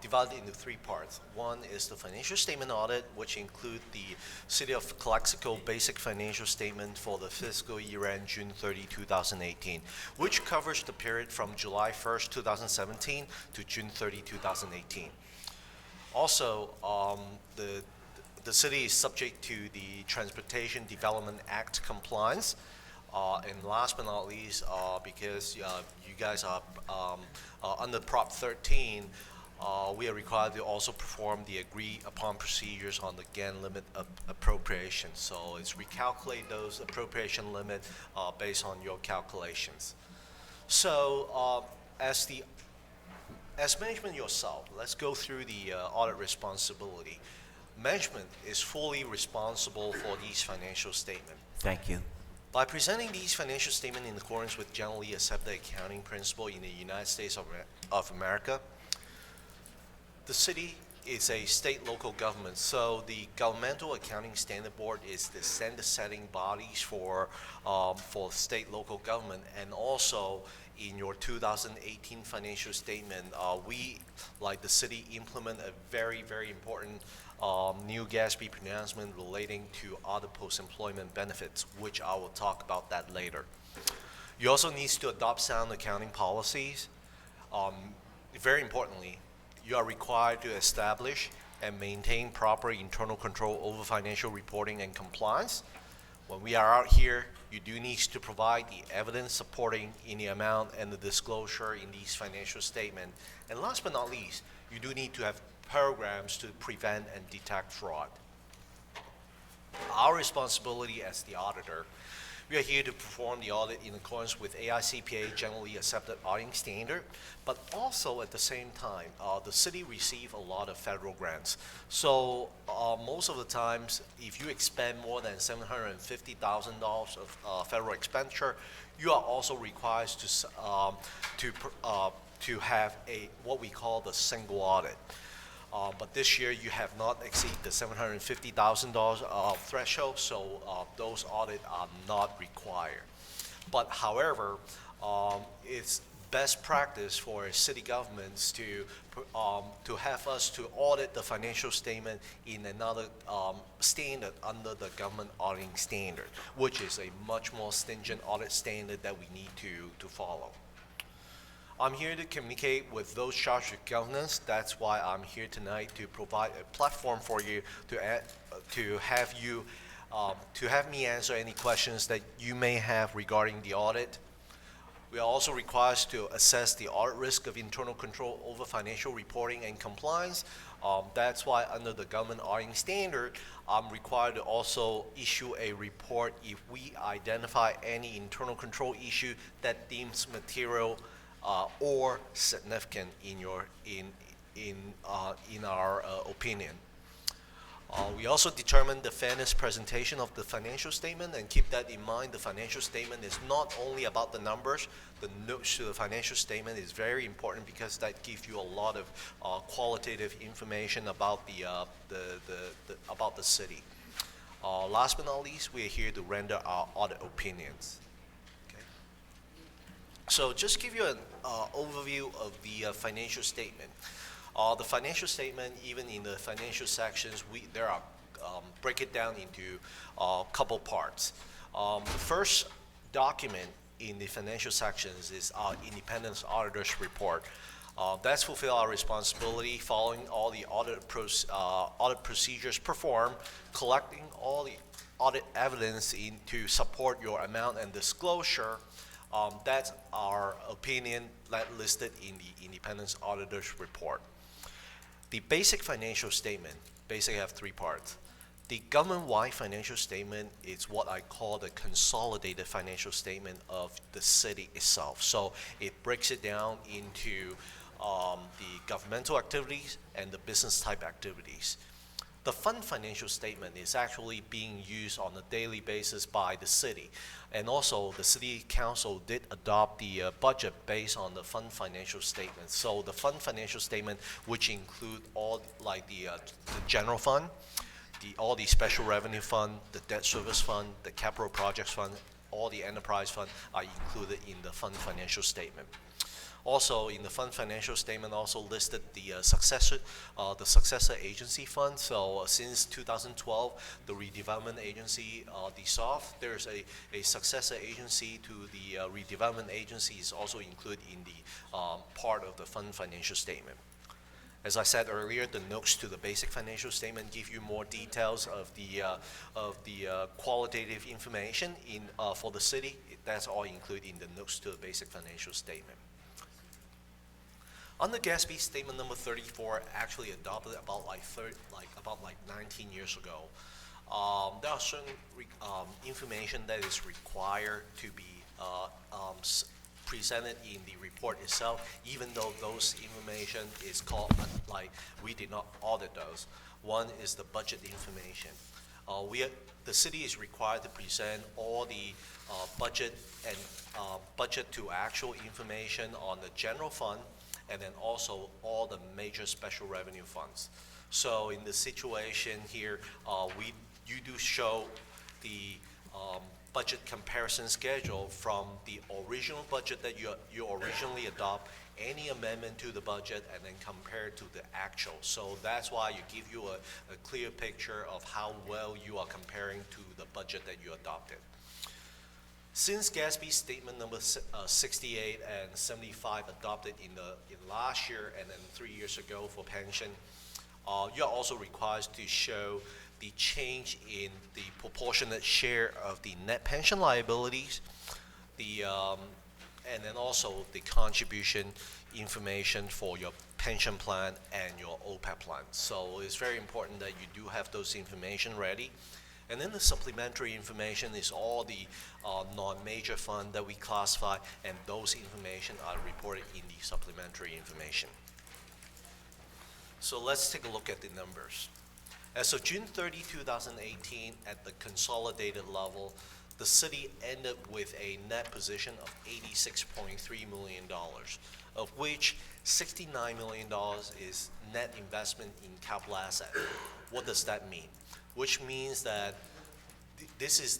divided into three parts. One is the financial statement audit, which include the City of Calexico basic financial statement for the fiscal year end June 30, 2018, which covers the period from July 1st, 2017 to June 30, 2018. Also, the city is subject to the Transportation Development Act compliance. And last but not least, because you guys are under Prop 13, we are required to also perform the agreed upon procedures on the GAN limit appropriation. So it's recalculate those appropriation limit based on your calculations. So as management yourself, let's go through the audit responsibility. Management is fully responsible for these financial statements. Thank you. By presenting these financial statements in accordance with generally accepted accounting principle in the United States of America, the city is a state local government, so the Governmental Accounting Standard Board is the standard-setting bodies for state local government, and also in your 2018 financial statement, we, like the city, implement a very, very important new GASB pronouncement relating to other post-employment benefits, which I will talk about that later. You also need to adopt sound accounting policies. Very importantly, you are required to establish and maintain proper internal control over financial reporting and compliance. When we are out here, you do need to provide the evidence supporting any amount and the disclosure in these financial statements. And last but not least, you do need to have programs to prevent and detect fraud. Our responsibility as the auditor, we are here to perform the audit in accordance with AICPA generally accepted auditing standard, but also at the same time, the city receives a lot of federal grants. So most of the times, if you expend more than $750,000 of federal expenditure, you are also required to have what we call the single audit. But this year you have not exceeded the $750,000 threshold, so those audits are not required. But however, it's best practice for city governments to have us to audit the financial statement in another standard under the government auditing standard, which is a much more stringent audit standard that we need to follow. I'm here to communicate with those charged with governance. That's why I'm here tonight, to provide a platform for you to have me answer any questions that you may have regarding the audit. We are also required to assess the audit risk of internal control over financial reporting and compliance. That's why under the government auditing standard, I'm required to also issue a report if we identify any internal control issue that deems material or significant in our opinion. We also determine the fairness presentation of the financial statement, and keep that in mind. The financial statement is not only about the numbers. The notes to the financial statement is very important because that gives you a lot of qualitative information about about the city. Last but not least, we are here to render our audit opinions. Okay. So just give you an overview of the financial statement. The financial statement, even in the financial sections, there are break it down into a couple parts. The first document in the financial sections is our independent auditor's report. That's fulfill our responsibility following all the audit procedures performed, collecting all the audit evidence to support your amount and disclosure. That's our opinion listed in the independent auditor's report. The basic financial statement basically have three parts. The government-wide financial statement is what I call the consolidated financial statement of the city itself. So it breaks it down into the governmental activities and the business type activities. The fund financial statement is actually being used on a daily basis by the city. And also the city council did adopt the budget based on the fund financial statement. So the fund financial statement, which include all like the general fund, all the special revenue fund, the debt service fund, the capital projects fund, all the enterprise fund are included in the fund financial statement. Also, in the fund financial statement, also listed the successor agency fund. So since 2012, the redevelopment agency dissolved. There's a successor agency to the redevelopment agency is also included in the part of the fund financial statement. As I said earlier, the notes to the basic financial statement give you more details of the qualitative information for the city. That's all included in the notes to the basic financial statement. Under GASB Statement Number 34, actually adopted about 19 years ago, there are certain information that is required to be presented in the report itself, even though those information is called we did not audit those. One is the budget information. The city is required to present all the budget and budget to actual information on the general fund, and then also all the major special revenue funds. So in the situation here, you do show the budget comparison schedule from the original budget that you originally adopt, any amendment to the budget, and then compare it to the actual. So that's why you give you a clear picture of how well you are comparing to the budget that you adopted. Since GASB Statement Number 68 and 75 adopted in last year and then 3 years ago for pension, you are also required to show the change in the proportionate share of the net pension liabilities, and then also the contribution information for your pension plan and your OPEB plan. So it's very important that you do have those information ready. And then the supplementary information is all the non-major fund that we classify, and those information are reported in the supplementary information. So let's take a look at the numbers. As of June 30, 2018, at the consolidated level, the city ended with a net position of $86.3 million, of which $69 million is net investment in capital asset. What does that mean? Which means that this is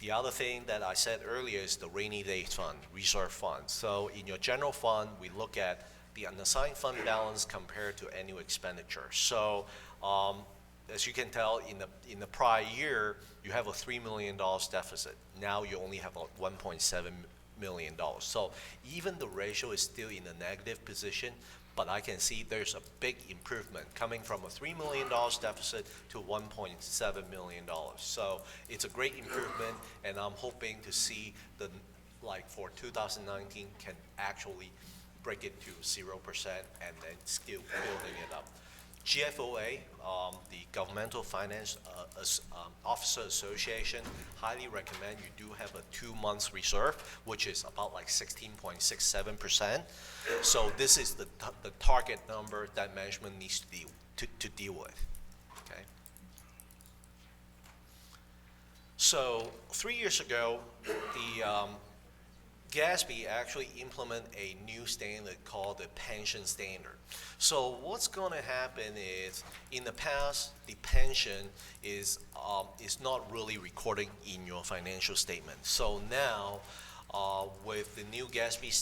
The other thing that I said earlier is the rainy day fund, reserve fund. So in your general fund, we look at the unassigned fund balance compared to annual expenditure. So as you can tell, in the prior year, you have a $3 million deficit. Now you only have a $1.7 million. So even the ratio is still in a negative position, but I can see there's a big improvement coming from a $3 million deficit to $1.7 million. So it's a great improvement, and I'm hoping to see like for 2019 can actually break it to 0% and then still building it up. GFOA, the Governmental Finance Officer Association, highly recommend you do have a 2 months reserve, which is about like 16.67%. So this is the target number that management needs to deal with. Okay. So 3 years ago, the GASB actually implemented a new standard called the pension standard. So what's going to happen is, in the past, the pension is not really recording in your financial statement. So now, with the new GASB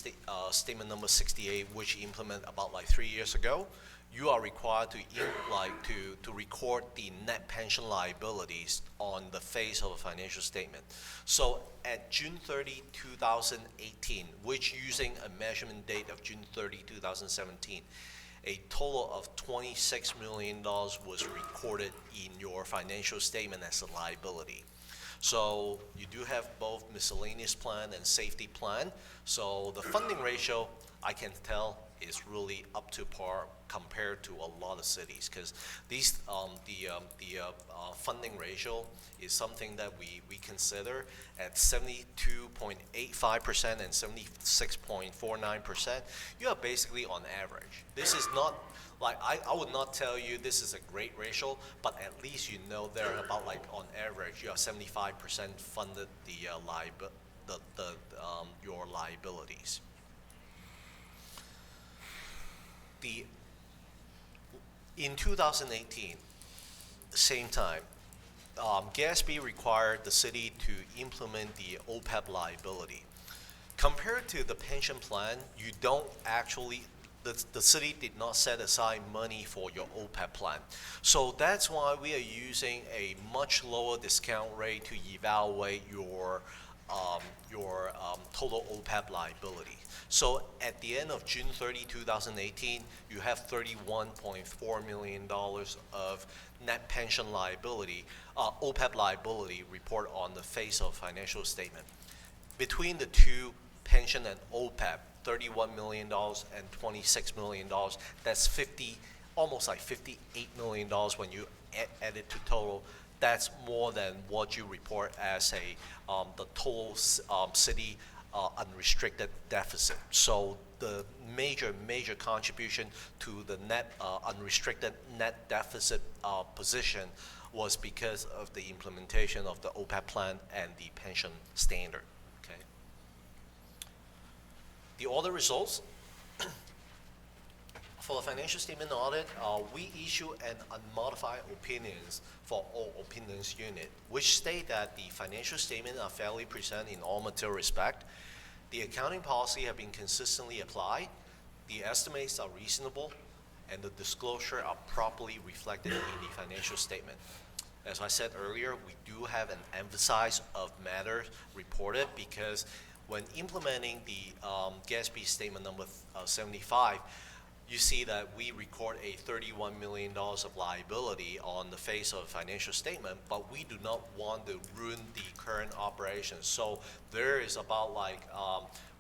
statement number 68, which implemented about like 3 years ago, you are required to record the net pension liabilities on the face of a financial statement. So at June 30, 2018, which using a measurement date of June 30, 2017, a total of $26 million was recorded in your financial statement as a liability. So you do have both miscellaneous plan and safety plan. So the funding ratio, I can tell, is really up to par compared to a lot of cities, because these funding ratio is something that we consider at 72.85% and 76.49%. You are basically on average. This is not like, I would not tell you this is a great ratio, but at least you know they're about like on average you are 75% funded your liabilities. In 2018, same time, GASB required the city to implement the OPEB liability. Compared to the pension plan, you don't actually, the city did not set aside money for your OPEB plan. So that's why we are using a much lower discount rate to evaluate your total OPEB liability. So at the end of June 30, 2018, you have $31.4 million of net pension liability, OPEB liability report on the face of financial statement. Between the two, pension and OPEB, $31 million and $26 million, that's almost like $58 million when you add it to total. That's more than what you report as the total city unrestricted deficit. So the major contribution to the net unrestricted net deficit position was because of the implementation of the OPEB plan and the pension standard. Okay. The audit results. For the financial statement audit, we issue an unmodified opinions for all opinions unit, which state that the financial statements are fairly presented in all material respect. The accounting policy have been consistently applied. The estimates are reasonable, and the disclosure are properly reflected in the financial statement. As I said earlier, we do have an emphasis of matters reported, because when implementing the GASB statement number 75, you see that we record a $31 million of liability on the face of a financial statement, but we do not want to ruin the current operations. So there is about like,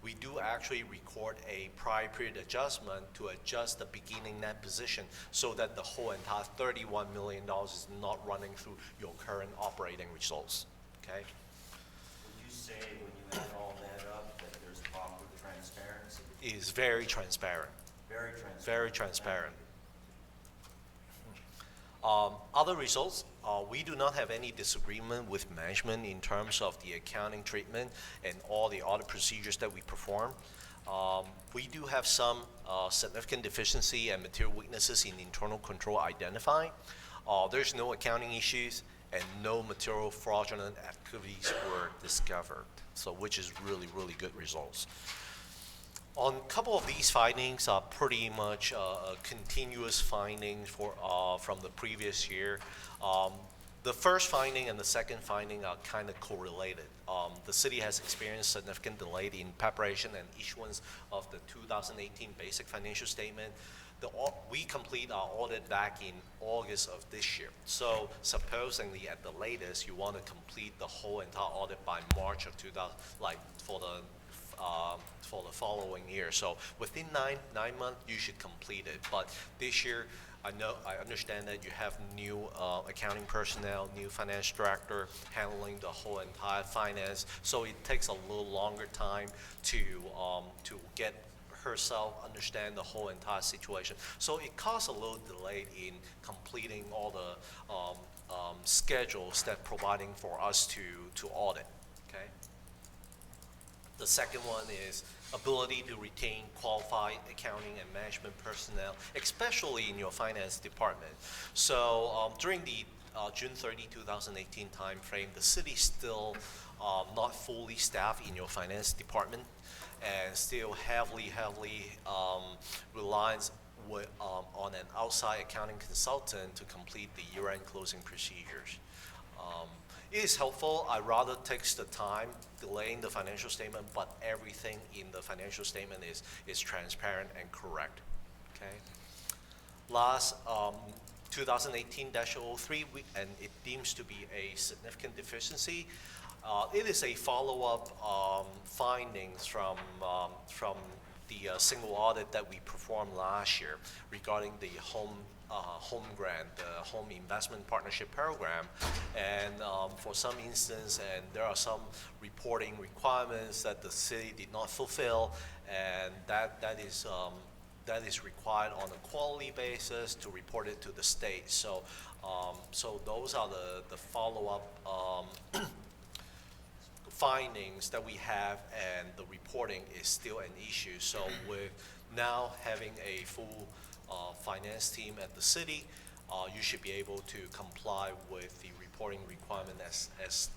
we do actually record a prior period adjustment to adjust the beginning net position so that the whole entire $31 million is not running through your current operating results, okay? Would you say when you add all that up that there's proper transparency? It is very transparent. Very transparent. Very transparent. Other results, we do not have any disagreement with management in terms of the accounting treatment and all the audit procedures that we perform. We do have some significant deficiency and material weaknesses in internal control identified. There's no accounting issues. and no material fraudulent activities were discovered. So, which is really, really good results. On a couple of these findings are pretty much continuous findings from the previous year. The first finding and the second finding are kind of correlated. The city has experienced significant delay in preparation and issuance of the 2018 basic financial statement. We complete our audit back in August of this year. So supposedly at the latest, you want to complete the whole entire audit by March of 2000, like for the following year. So within nine months, you should complete it. But this year, I understand that you have new accounting personnel, new finance director handling the whole entire finance. So it takes a little longer time to get herself understand the whole entire situation. So it caused a little delay in completing all the schedules that providing for us to audit. Okay. The second one is ability to retain qualified accounting and management personnel, especially in your finance department. So during the June 30, 2018 timeframe, the city still not fully staffed in your finance department and still heavily relies on an outside accounting consultant to complete the year-end closing procedures. It is helpful. I rather takes the time delaying the financial statement, but everything in the financial statement is transparent and correct. Okay. Last 2018-03, and it deems to be a significant deficiency. It is a follow-up findings from the single audit that we performed last year regarding the home grant, the home investment partnership program, and for some instance, and there are some reporting requirements that the city did not fulfill, and that is required on a quality basis to report it to the state. So, so those are the follow-up findings that we have, and the reporting is still an issue. So with now having a full finance team at the city, you should be able to comply with the reporting requirement as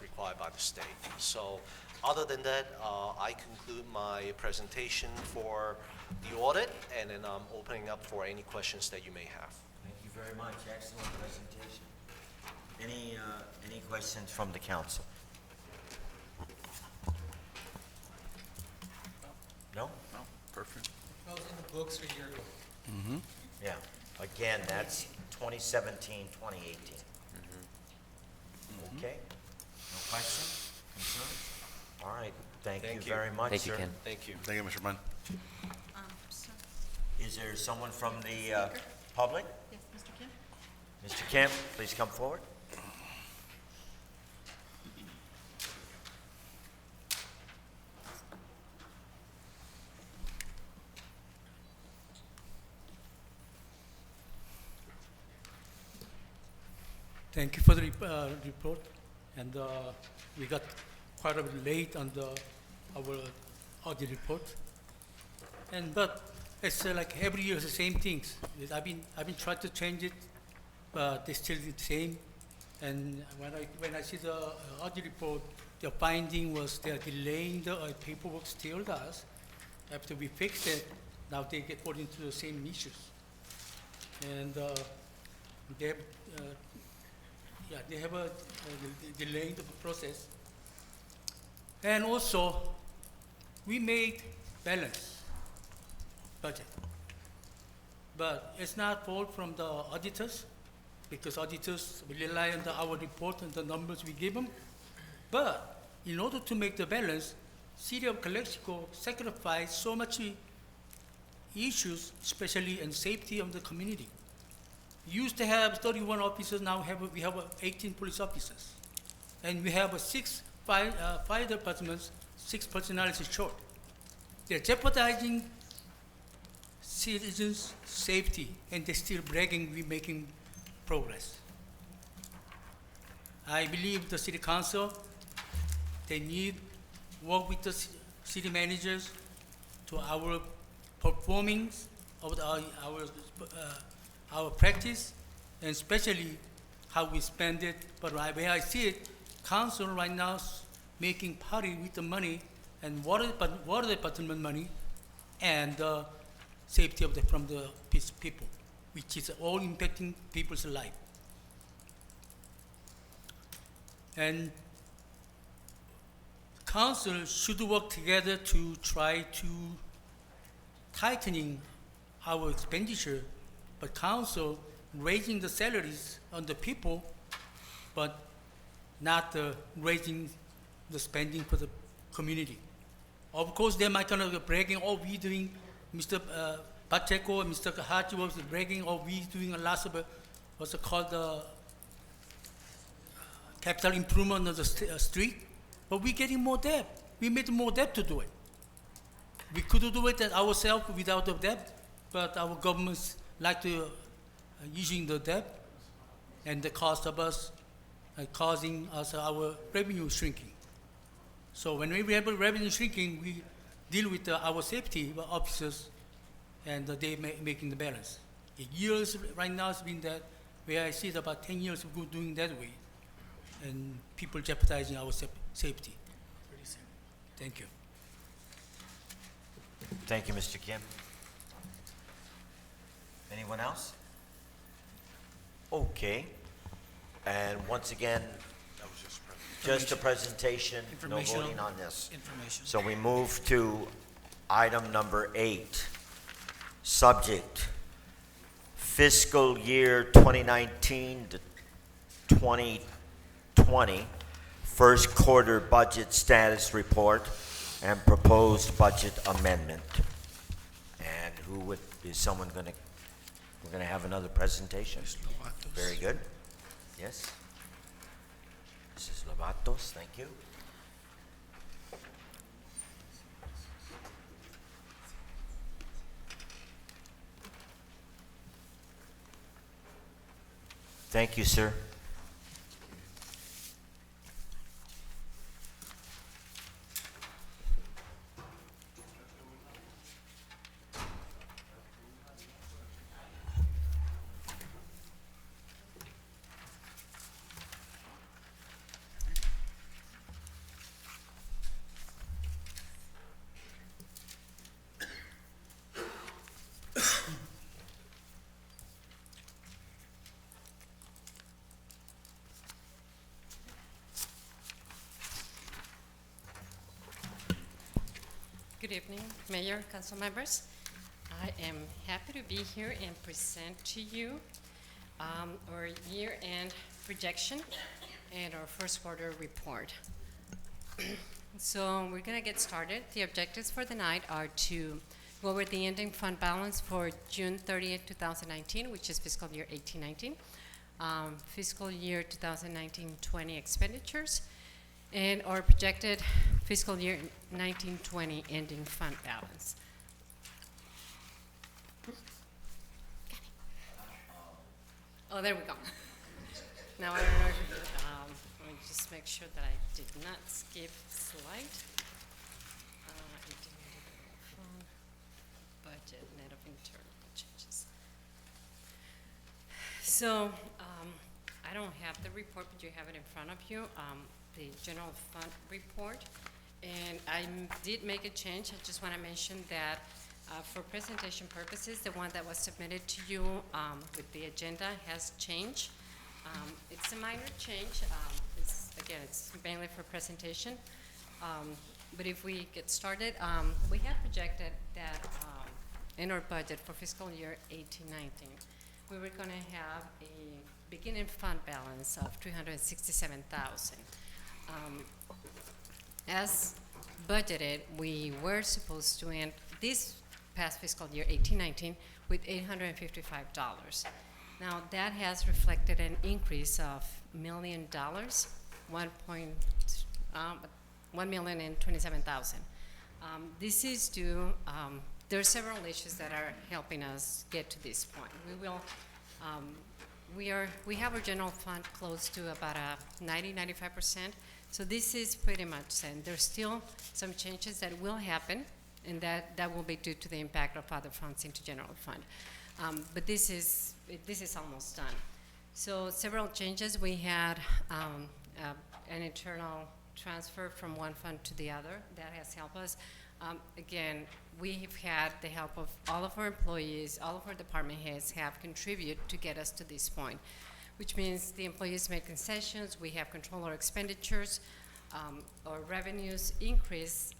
required by the state. So other than that, I conclude my presentation for the audit, and then I'm opening up for any questions that you may have. Thank you very much. Excellent presentation. Any questions from the council? No? No, perfect. I was in the books a year ago. Mm-hmm. Yeah. Again, that's 2017, 2018. Okay. No questions? Concerns? All right. Thank you very much, Thank you, sir. Ken. Thank you. Thank you, Mr. Munn. Sir. Is there someone from the public? Yes, Mr. Kim? Mr. Kemp, please come forward. Thank you for the report, and we got quite a bit late on our audit report. But it's like every year the same things. I've been trying to change it, but it's still the same. And when I see the audit report, the finding was they're delaying the paperwork still does. After we fixed it, now they get put into the same issues, and they have. They have a delay in the process. And also, we made balanced budget. But it's not fault from the auditors, because auditors rely on our report and the numbers we give them. But in order to make the balance, City of Calexico sacrificed so much issues, especially in safety of the community. Used to have 31 officers, now we have 18 police officers. And we have 6 fire departments, 6 personalities short. They're jeopardizing citizens' safety, and they're still bragging we're making progress. I believe the city council, they need work with the city managers to our performance of our practice, and especially how we spend it. But where I see it, council right now is making party with the money and water department money and safety of from the people, which is all impacting people's life. And council should work together to try to tightening our expenditure, but council raising the salaries on the people, but not raising the spending for the community. Of course, they might kind of bragging, oh, we doing, Mr. Pacheco and Mr. Kahachi was bragging, oh, we doing a lot of, what's it called, capital improvement of the street, but we're getting more debt. We made more debt to do it. We could do it ourselves without the debt, but our governments like to using the debt and the cost of us causing us our revenue shrinking. So when we have revenue shrinking, we deal with our safety officers and they making the balance. Years right now it's been that where I see it about 10 years of doing that way and people jeopardizing our safety. Thank you. Thank you, Mr. Kim. Anyone else? Okay. And once again, just a presentation, no voting on this. Information. So we move to item number 8. Subject, fiscal year 2019 to 2020, first quarter budget status report and proposed budget amendment. And is someone going to, we're going to have another presentation? Very good. Yes. Mrs. Lovatos, thank you. Thank you, sir. Good evening, Mayor, Council members. I am happy to be here and present to you our year-end projection and our first quarter report. So we're going to get started. The objectives for the night are to go over the ending fund balance for June 30th, 2019, which is fiscal year 18-19, fiscal year 2019-20 expenditures, and our projected fiscal year 19-20 ending fund balance. Oh, there we go. Now I don't know if let me just make sure that I did not skip slide. Budget net of internal changes. So I don't have the report, but you have it in front of you. The general fund report, and I did make a change. I just want to mention that for presentation purposes, the one that was submitted to you with the agenda has changed. It's a minor change. It's mainly for presentation. But if we get started, we have projected that in our budget for fiscal year 18-19, we were going to have a beginning fund balance of $367,000. As budgeted, we were supposed to end this past fiscal year, 18-19, with $855. Now, that has reflected an increase of $1 million, $1,027,000. This is due, there are several issues that are helping us get to this point. We have our general fund close to about 90-95%. So this is pretty much set. There's still some changes that will happen, and that will be due to the impact of other funds into general fund. But this is almost done. So several changes. We had an internal transfer from one fund to the other. That has helped us. Again, we've had the help of all of our employees, all of our department heads have contributed to get us to this point, which means the employees made concessions, we have control our expenditures, our revenues increase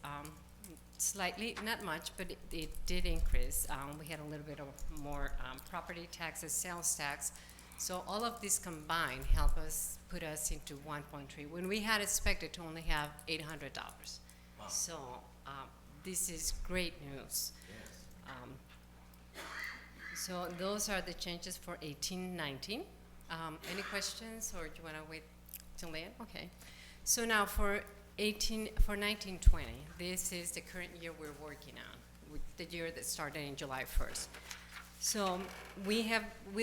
slightly, not much, but it did increase. We had a little bit of more property taxes, sales tax. So all of this combined help us put us into 1.3 when we had expected to only have $800. Wow. So this is great news. So those are the changes for 18-19. Any questions, or do you want to wait till then? Okay. So now for 19-20, this is the current year we're working on, the year that started in July 1st. So we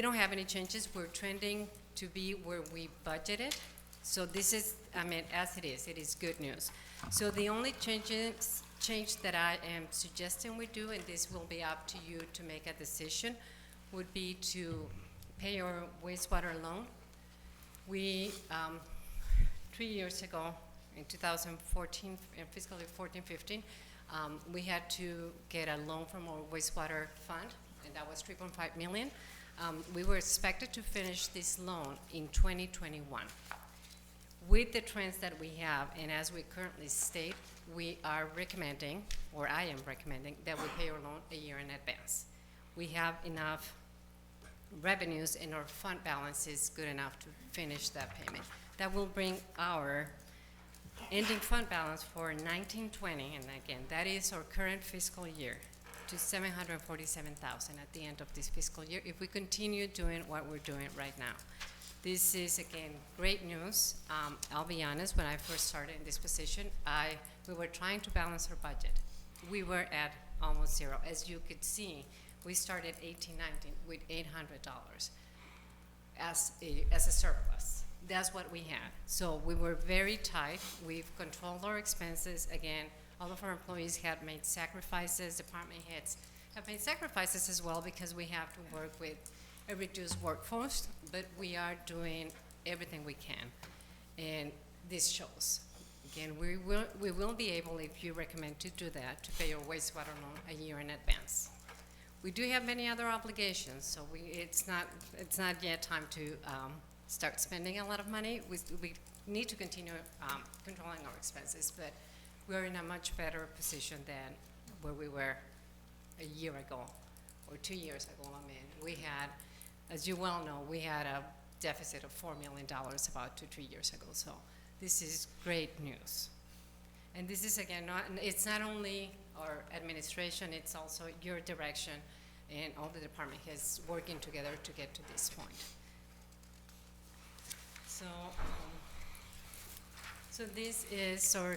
don't have any changes. We're trending to be where we budgeted. So this is, I mean, as it is good news. So the only change that I am suggesting we do, and this will be up to you to make a decision, would be to pay your wastewater loan. We, 3 years ago, in 2014, in fiscal year 14-15, we had to get a loan from our wastewater fund, and that was $3.5 million. We were expected to finish this loan in 2021. With the trends that we have, and as we currently state, we are recommending, or I am recommending, that we pay our loan a year in advance. We have enough revenues and our fund balance is good enough to finish that payment. That will bring our ending fund balance for 19-20, and again, that is our current fiscal year, to $747,000 at the end of this fiscal year if we continue doing what we're doing right now. This is, again, great news. I'll be honest, when I first started in this position, we were trying to balance our budget. We were at almost zero. As you could see, we started 18-19 with $800 as a surplus. That's what we had. So we were very tight. We've controlled our expenses. Again, all of our employees have made sacrifices. Department heads have made sacrifices as well because we have to work with a reduced workforce, but we are doing everything we can, and this shows. Again, we will be able, if you recommend to do that, to pay your wastewater loan a year in advance. We do have many other obligations, so it's not yet time to start spending a lot of money. We need to continue controlling our expenses, but we're in a much better position than where we were a year ago or 2 years ago. I mean, we had, as you well know, we had a deficit of $4 million about 2-3 years ago. So this is great news. And this is, again, it's not only our administration, it's also your direction and all the department heads working together to get to this point. So this is our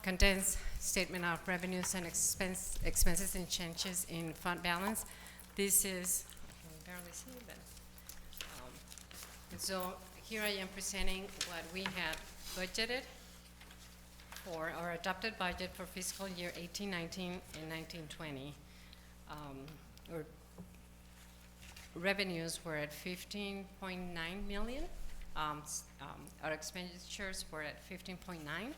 condensed statement of revenues and expenses and changes in fund balance. This is, I can barely see, but so here I am presenting what we had budgeted for our adopted budget for fiscal year 18-19 and 19-20. Our revenues were at $15.9 million. Our expenditures were at 15.9.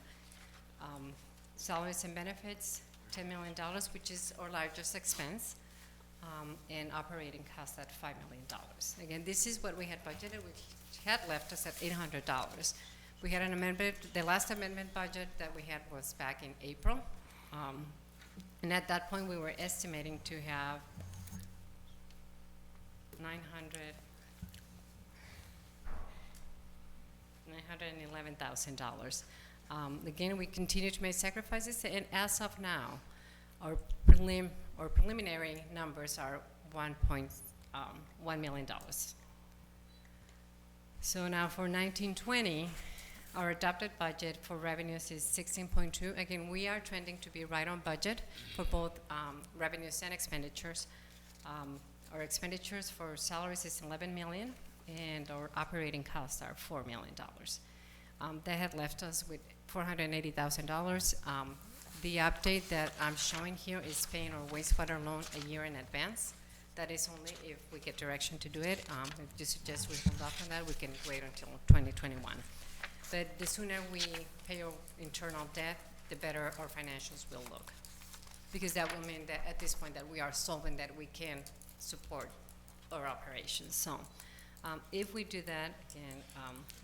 Salaries and benefits, $10 million, which is our largest expense, and operating costs at $5 million. Again, this is what we had budgeted, which had left us at $800. We had an amendment, the last amendment budget that we had was back in April, and at that point we were estimating to have $911,000. Again, we continue to make sacrifices, and as of now, our preliminary numbers are $1 million. So now for 19-20, our adopted budget for revenues is 16.2. Again, we are trending to be right on budget for both revenues and expenditures. Our expenditures for salaries is $11 million, and our operating costs are $4 million. That had left us with $480,000. The update that I'm showing here is paying our wastewater loan a year in advance. That is only if we get direction to do it. If you suggest we hold off on that, we can wait until 2021. But the sooner we pay our internal debt, the better our financials will look. Because that will mean that at this point that we are solvent, that we can support our operations. So if we do that, again,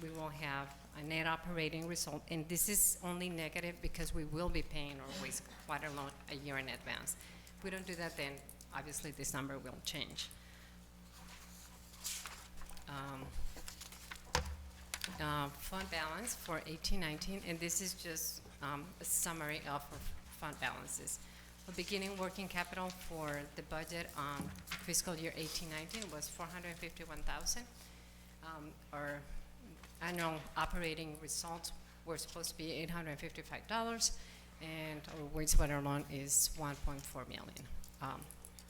we will have a net operating result. And this is only negative because we will be paying our wastewater loan a year in advance. If we don't do that, then obviously this number will change. Fund balance for 18-19, and this is just a summary of our fund balances. The beginning working capital for the budget on fiscal year 18-19 was $451,000. Our annual operating results were supposed to be $855, and our wastewater loan is $1.4 million.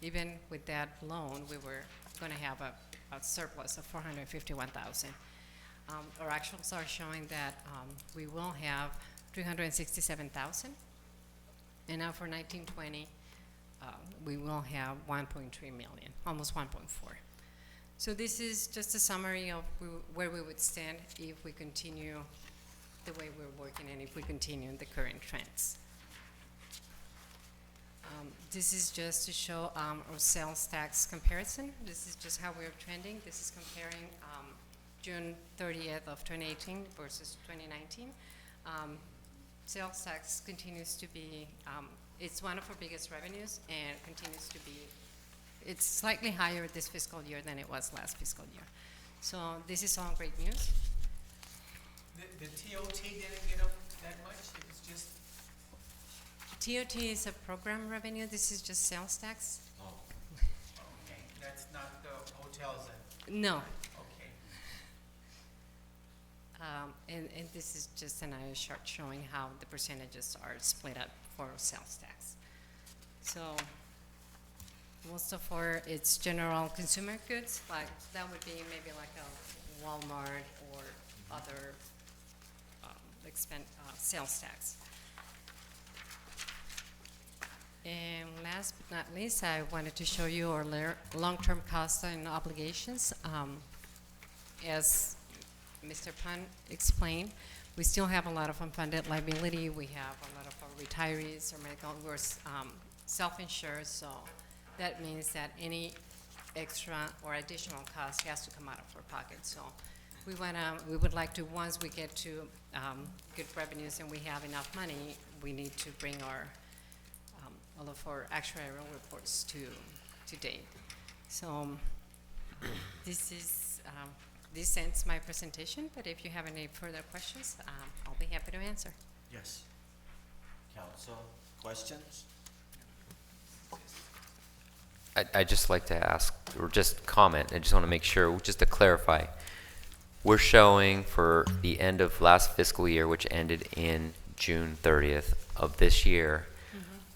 Even with that loan, we were going to have a surplus of $451,000. Our actuals are showing that we will have $367,000, and now for 19-20, we will have $1.3 million, almost 1.4. So this is just a summary of where we would stand if we continue the way we're working and if we continue in the current trends. This is just to show our sales tax comparison. This is just how we're trending. This is comparing June 30th of 2018 versus 2019. Sales tax continues to be, it's one of our biggest revenues and continues to be, it's slightly higher this fiscal year than it was last fiscal year. So this is all great news. The TOT didn't get up that much, it was just... TOT is a program revenue, this is just sales tax. Oh. Okay, that's not the hotels then? No. Okay. And this is just another chart showing how the percentages are split up for sales tax. So most of our, it's general consumer goods, like that would be maybe like a Walmart or other sales tax. And last but not least, I wanted to show you our long-term costs and obligations. As Mr. Pan explained, we still have a lot of unfunded liability. We have a lot of our retirees or medical, we're self-insured, so that means that any extra or additional cost has to come out of our pocket. So we would like to, once we get to good revenues and we have enough money, we need to bring our all of our actuarial reports to date. So this ends my presentation, but if you have any further questions, I'll be happy to answer. Yes. Council, questions? I'd just like to ask, or just comment, I just want to make sure, just to clarify, we're showing for the end of last fiscal year, which ended in June 30th of this year,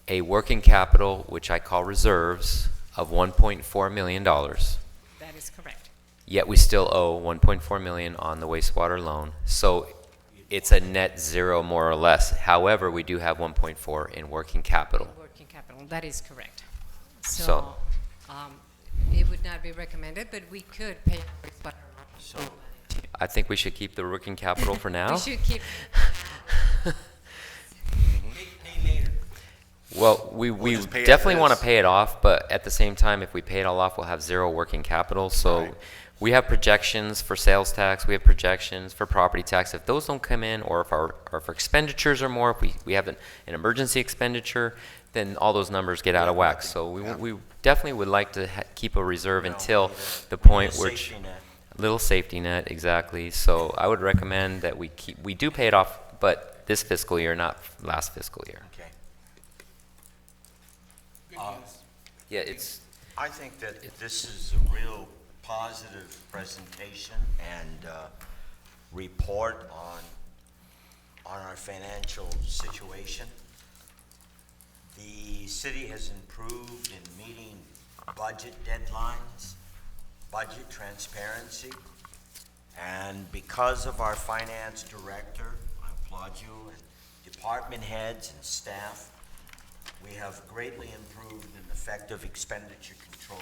a working capital, which I call reserves, of $1.4 million. That is correct. Yet we still owe $1.4 million on the wastewater loan. So it's a net zero, more or less. However, we do have 1.4 in working capital. Working capital, that is correct. So it would not be recommended, but we could pay our wastewater loan. So I think we should keep the working capital for now. We should keep. Well, we definitely want to pay it off, but at the same time, if we pay it all off, we'll have zero working capital. So Right. we have projections for sales tax, we have projections for property tax. If those don't come in, or if our expenditures are more, if we have an emergency expenditure, then all those numbers get out of whack. So we definitely would like to keep a reserve until the point where little safety net, exactly. So I would recommend that we do pay it off, but this fiscal year, not last fiscal year. Okay. Yeah, I think that this is a real positive presentation and report on our financial situation. The city has improved in meeting budget deadlines, budget transparency, and because of our finance director, I applaud you, and department heads and staff, we have greatly improved in effective expenditure control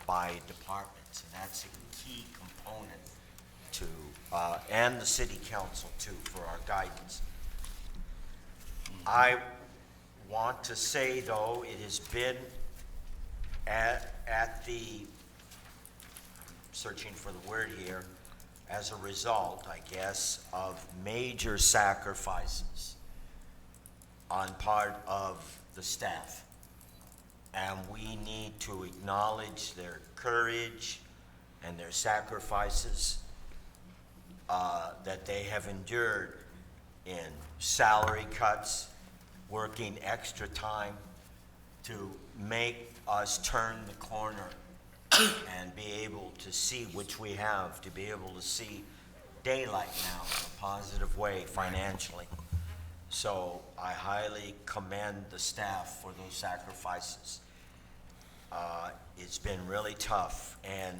by departments, and that's a key component to, and the city council too, for our guidance. I want to say, though, it has been at the, searching for the word here, as a result, I guess, of major sacrifices on part of the staff. And we need to acknowledge their courage and their sacrifices that they have endured in salary cuts, working extra time to make us turn the corner and be able to see, which we have, to be able to see daylight now in a positive way financially. So I highly commend the staff for those sacrifices. It's been really tough, and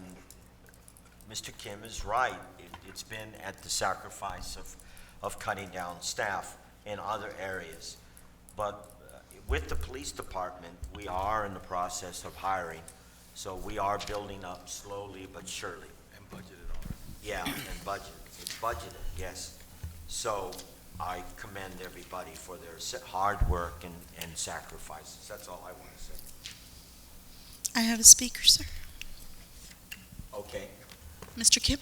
Mr. Kim is right. It's been at the sacrifice of cutting down staff in other areas. But with the police department, we are in the process of hiring. So we are building up slowly but surely. And budgeted already. Yeah, and budget. It's budgeted, yes. So I commend everybody for their hard work and sacrifices. That's all I want to say. I have a speaker, sir. Okay. Mr. Kip?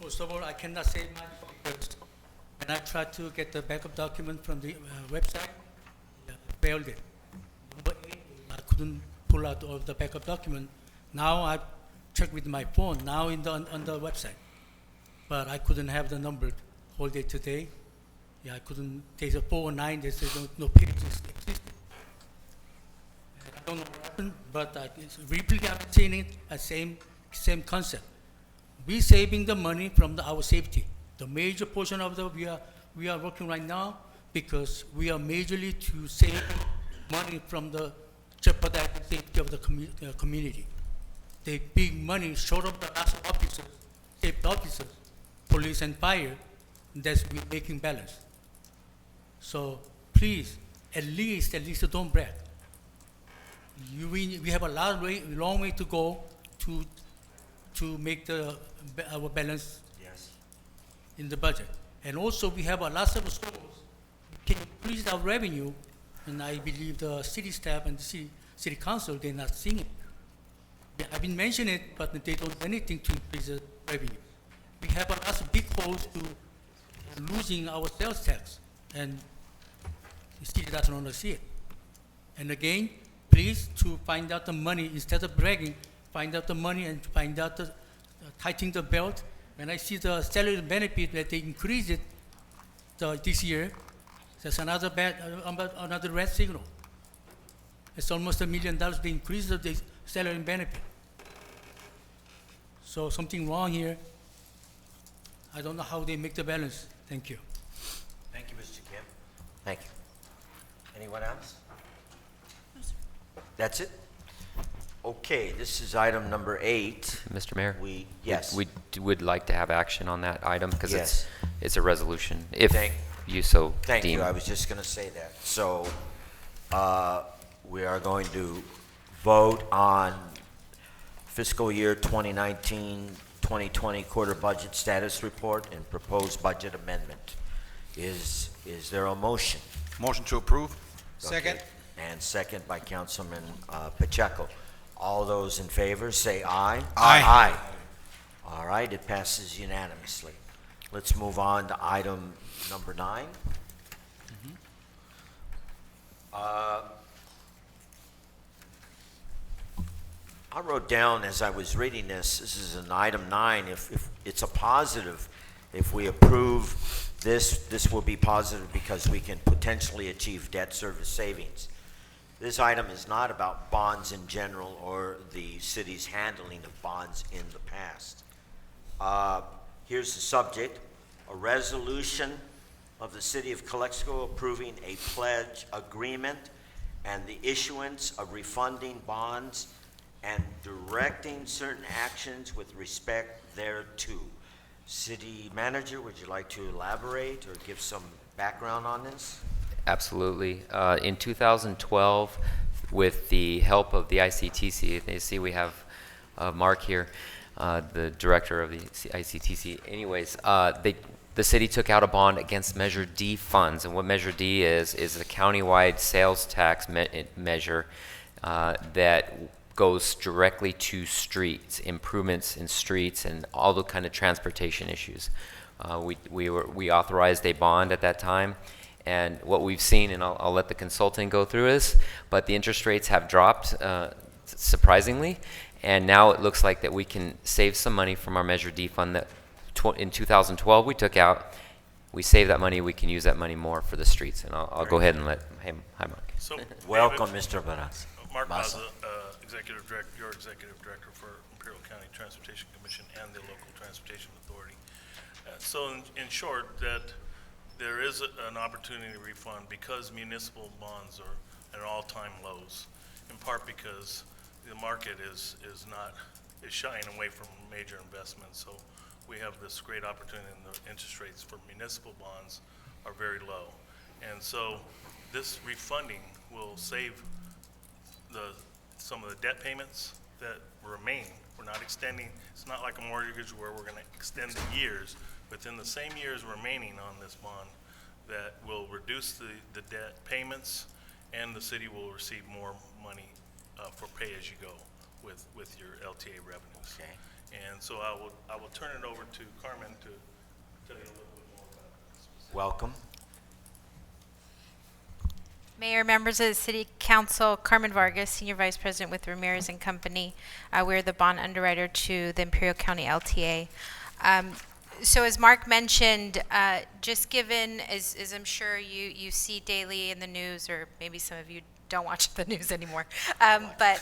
First of all, I cannot say much because when I tried to get the backup document from the website, failed it. Number 8, I couldn't pull out all the backup document. Now I checked with my phone, now on the website. But I couldn't have the number whole day today. Yeah, I couldn't, there's a 409, they said no pages existed. I don't know what happened, but it's repeatedly I'm seeing it, same concept. We saving the money from our safety. The major portion of the we are working right now because we are majorly to save money from the jeopardizing safety of the community. They big money short of the last officers, safety officers, police and fire. That's we making balance. So please, at least don't brag. We have a long way to go to make our balance in the budget. And also we have a lot of stores. We can increase our revenue, and I believe the city staff and the city council, they're not seeing it. I've been mentioning it, but they don't do anything to increase the revenue. We have a lot of big holes to losing our sales tax, and the city doesn't want to see it. And again, please to find out the money, instead of bragging, find out the money and find out the tightening the belt. When I see the salary benefit that they increase it this year, that's another red signal. It's almost $1 million they increase the salary benefit. So something wrong here. I don't know how they make the balance. Thank you. Thank you, Mr. Kim. Thank you. Anyone else? That's it? Okay, this is item number 8. Mr. Mayor? Yes. We would like to have action on that item because Yes. it's a resolution, if Thank- you so Thank deem. you, I was just going to say that. So we are going to vote on fiscal year 2019-2020 quarter budget status report and proposed budget amendment. Is there a motion? Motion to approve. Second. Okay, and second by Councilman Pacheco. All those in favor, say aye. Aye. Aye. All right, it passes unanimously. Let's move on to item number 9. I wrote down as I was reading this is an item 9, if it's a positive, if we approve this will be positive because we can potentially achieve debt service savings. This item is not about bonds in general or the city's handling of bonds in the past. Here's the subject: a resolution of the City of Calexico approving a pledge agreement and the issuance of refunding bonds and directing certain actions with respect thereto. City Manager, would you like to elaborate or give some background on this? Absolutely. In 2012, with the help of the ICTC, you see we have Mark here, the director of the ICTC. Anyways, the city took out a bond against Measure D funds, and what Measure D is a countywide sales tax measure that goes directly to streets, improvements in streets, and all the kind of transportation issues. We authorized a bond at that time, and what we've seen, and I'll let the consultant go through this, but the interest rates have dropped surprisingly, and now it looks like that we can save some money from our Measure D fund that in 2012 we took out. We save that money, we can use that money more for the streets, and I'll go ahead and let him. Hi, Mark. So, Welcome, David, Mr. Barras. Mark Maza. Maza, Executive Director, your Executive Director for Imperial County Transportation Commission and the Local Transportation Authority. So in short, that there is an opportunity to refund because municipal bonds are at all-time lows, in part because the market is shying away from major investments. So we have this great opportunity, and the interest rates for municipal bonds are very low. And so this refunding will save some of the debt payments that remain. We're not extending, it's not like a mortgage where we're gonna extend the years. Within the same years remaining on this bond, that will reduce the debt payments, and the city will receive more money for pay-as-you-go with your LTA revenues. Okay. And so I will turn it over to Carmen to tell you a little bit more about this. Welcome. Mayor, members of the City Council, Carmen Vargas, Senior Vice President with Ramirez and Company. We're the bond underwriter to the Imperial County LTA. So as Mark mentioned, just given, as I'm sure you see daily in the news, or maybe some of you don't watch the news anymore, but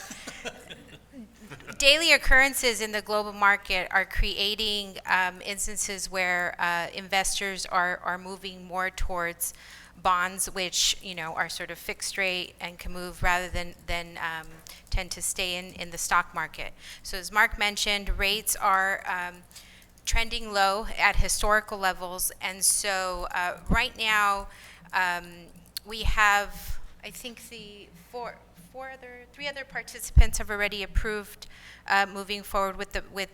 daily occurrences in the global market are creating instances where investors are moving more towards bonds, which are sort of fixed rate and can move rather than tend to stay in the stock market. So as Mark mentioned, rates are trending low at historical levels, and so right now we have, I think, three other participants have already approved moving forward with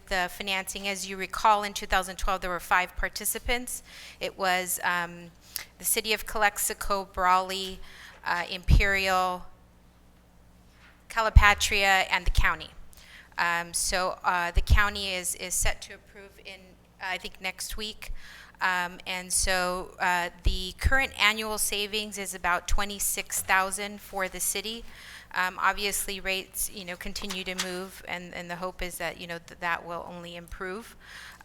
the financing. As you recall, in 2012 there were 5 participants. It was the City of Calexico, Brawley, Imperial, Calipatria, and the county. So the county is set to approve in, I think, next week. And so the current annual savings is about $26,000 for the city. Obviously, rates, continue to move, and the hope is that, that will only improve.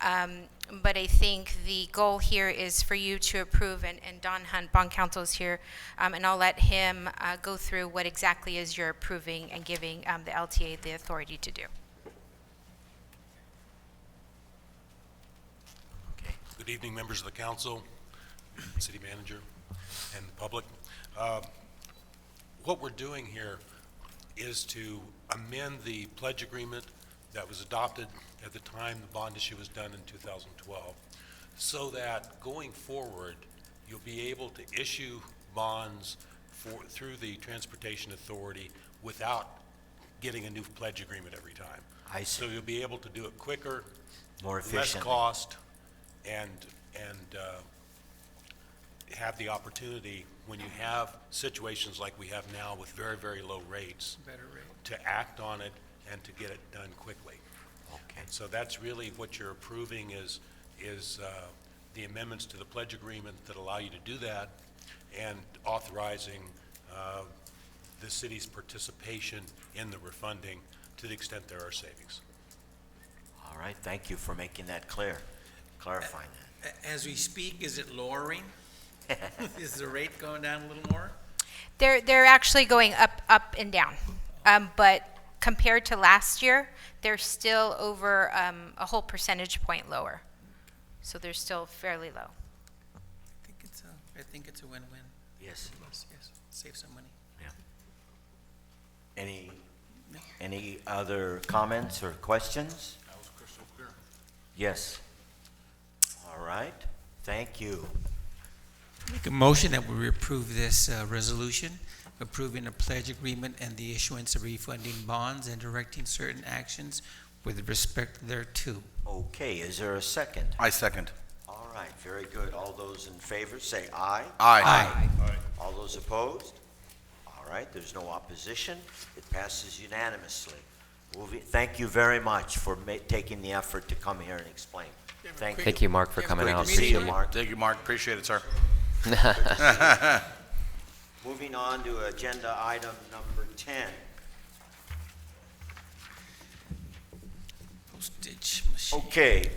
But I think the goal here is for you to approve, and Don Hunt, bond counsel, is here, and I'll let him go through what exactly is you're approving and giving the LTA the authority to do. Good evening, members of the council, city manager, and the public. What we're doing here is to amend the pledge agreement that was adopted at the time the bond issue was done in 2012, so that going forward, you'll be able to issue bonds through the Transportation Authority without getting a new pledge agreement every time. I see. So you'll be able to do it quicker, More less efficient. cost, and have the opportunity, when you have situations like we have now with very, very low rates, Better rate. to act on it and to get it done quickly. Okay. And so that's really what you're approving is the amendments to the pledge agreement that allow you to do that, and authorizing the city's participation in the refunding to the extent there are savings. All right, thank you for making that clear, clarifying that. As we speak, is it lowering? Is the rate going down a little more? They're actually going up and down, but compared to last year, they're still over a whole percentage point lower. So they're still fairly low. I think it's a win-win. Yes. Yes, save some money. Yeah. Any other comments or questions? That was crystal clear. Yes. All right, thank you. Make a motion that we approve this resolution, approving a pledge agreement and the issuance of refunding bonds and directing certain actions with respect thereto. Okay, is there a second? I second. All right, very good. All those in favor say aye. Aye. All those opposed? All right, there's no opposition. It passes unanimously. Thank you very much for taking the effort to come here and explain. Thank you. Thank you, Mark, for coming Great out. to see you, Mark. Thank you, Mark. Appreciate it, sir. Moving on to agenda item number 10. Postage machine. Okay.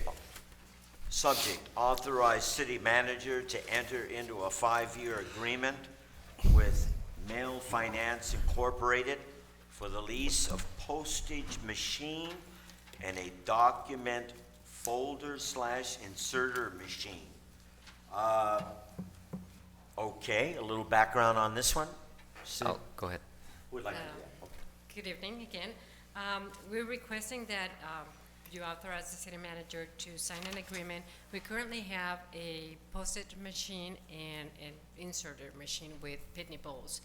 Subject, authorize city manager to enter into a 5-year agreement with Mail Finance Incorporated for the lease of postage machine and a document folder/inserter machine. Okay, a little background on this one. Oh, go ahead. Who would like to do that? Good evening again. We're requesting that you authorize the city manager to sign an agreement. We currently have a postage machine and an inserter machine with Pitney Bowes.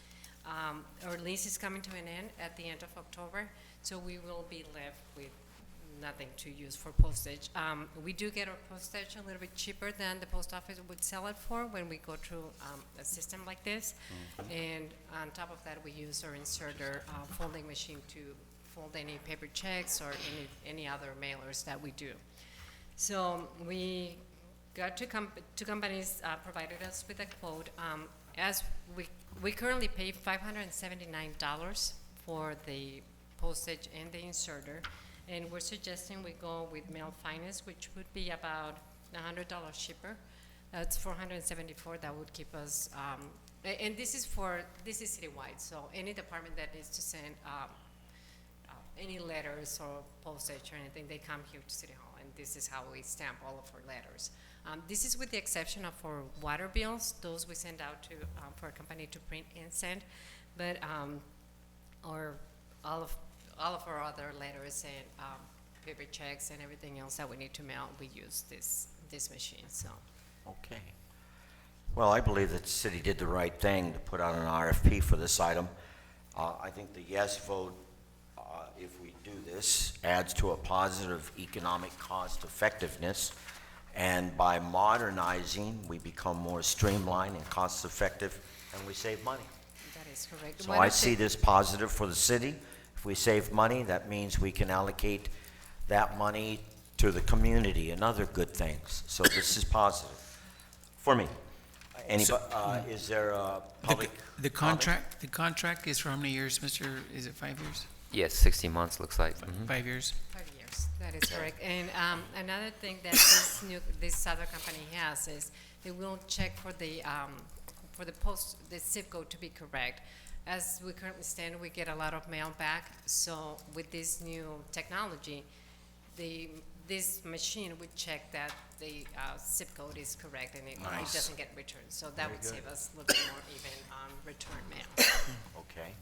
Our lease is coming to an end at the end of October, so we will be left with nothing to use for postage. We do get our postage a little bit cheaper than the post office would sell it for when we go through a system like this. And on top of that, we use our inserter folding machine to fold any paper checks or any other mailers that we do. So we got two companies provided us with a quote. As we currently pay $579 for the postage and the inserter, and we're suggesting we go with Mail Finance, which would be about $100 cheaper. That's $474. That would keep us, and this is citywide. So any department that needs to send any letters or postage or anything, they come here to City Hall, and this is how we stamp all of our letters. This is with the exception of our water bills. Those we send out to for a company to print and send, but all of our other letters and paper checks and everything else that we need to mail, we use this machine. So. Okay. Well, I believe that the city did the right thing to put out an RFP for this item. I think the yes vote, if we do this, adds to a positive economic cost effectiveness. And by modernizing, we become more streamlined and cost effective, and we save money. That is correct. So I see this positive for the city. If we save money, that means we can allocate that money to the community and other good things. So this is positive for me. Is there a public The contract is for how many years, is it 5 years? Yes, 60 months looks like. 5 years? 5 years, that is correct. And another thing that this other company has is they will check for the zip code to be correct. As we currently stand, we get a lot of mail back. So with this new technology, this machine would check that the zip code is correct and it doesn't get returned. So that would save us a little bit more even on return mail. Okay.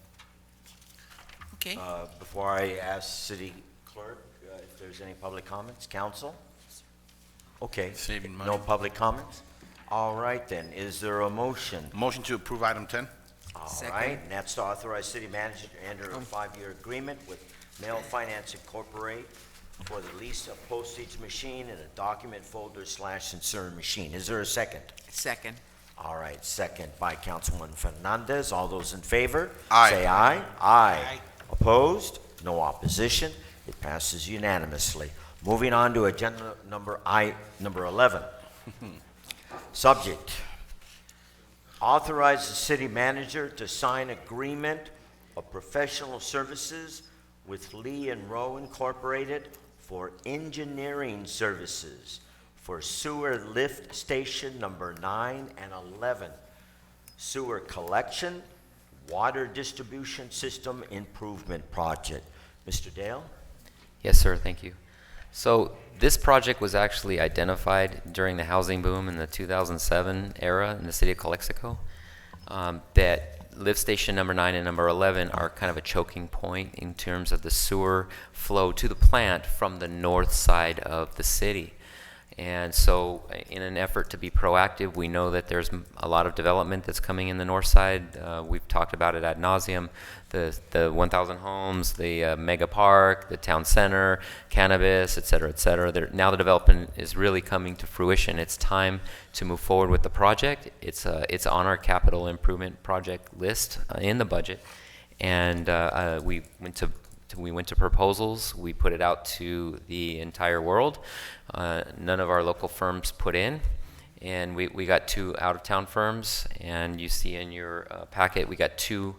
Okay. Before I ask city clerk if there's any public comments, council? Okay. Saving money. No public comments? All right then, is there a motion? Motion to approve item 10? All Second. right, and that's to authorize city manager to enter a 5-year agreement with Mail Finance Incorporated for the lease of postage machine and a document folder/insert machine. Is there a second? Second. All right, second by Councilman Fernandez. All those in favor? Aye. Say aye. Aye. Opposed? No opposition. It passes unanimously. Moving on to agenda number 11. Subject, authorize the city manager to sign agreement of professional services with Lee and Rowe Incorporated for engineering services for sewer lift station number 9 and 11, sewer collection, water distribution system improvement project. Mr. Dale? Yes, sir, thank you. So this project was actually identified during the housing boom in the 2007 era in the city of Calexico. That lift station number 9 and number 11 are kind of a choking point in terms of the sewer flow to the plant from the north side of the city. And so in an effort to be proactive, we know that there's a lot of development that's coming in the north side. We've talked about it ad nauseum, the 1,000 homes, the mega park, the town center, cannabis, et cetera, et cetera. Now the development is really coming to fruition. It's time to move forward with the project. It's on our capital improvement project list in the budget. And we went to proposals. We put it out to the entire world. None of our local firms put in, and we got 2 out-of-town firms. And you see in your packet, we got 2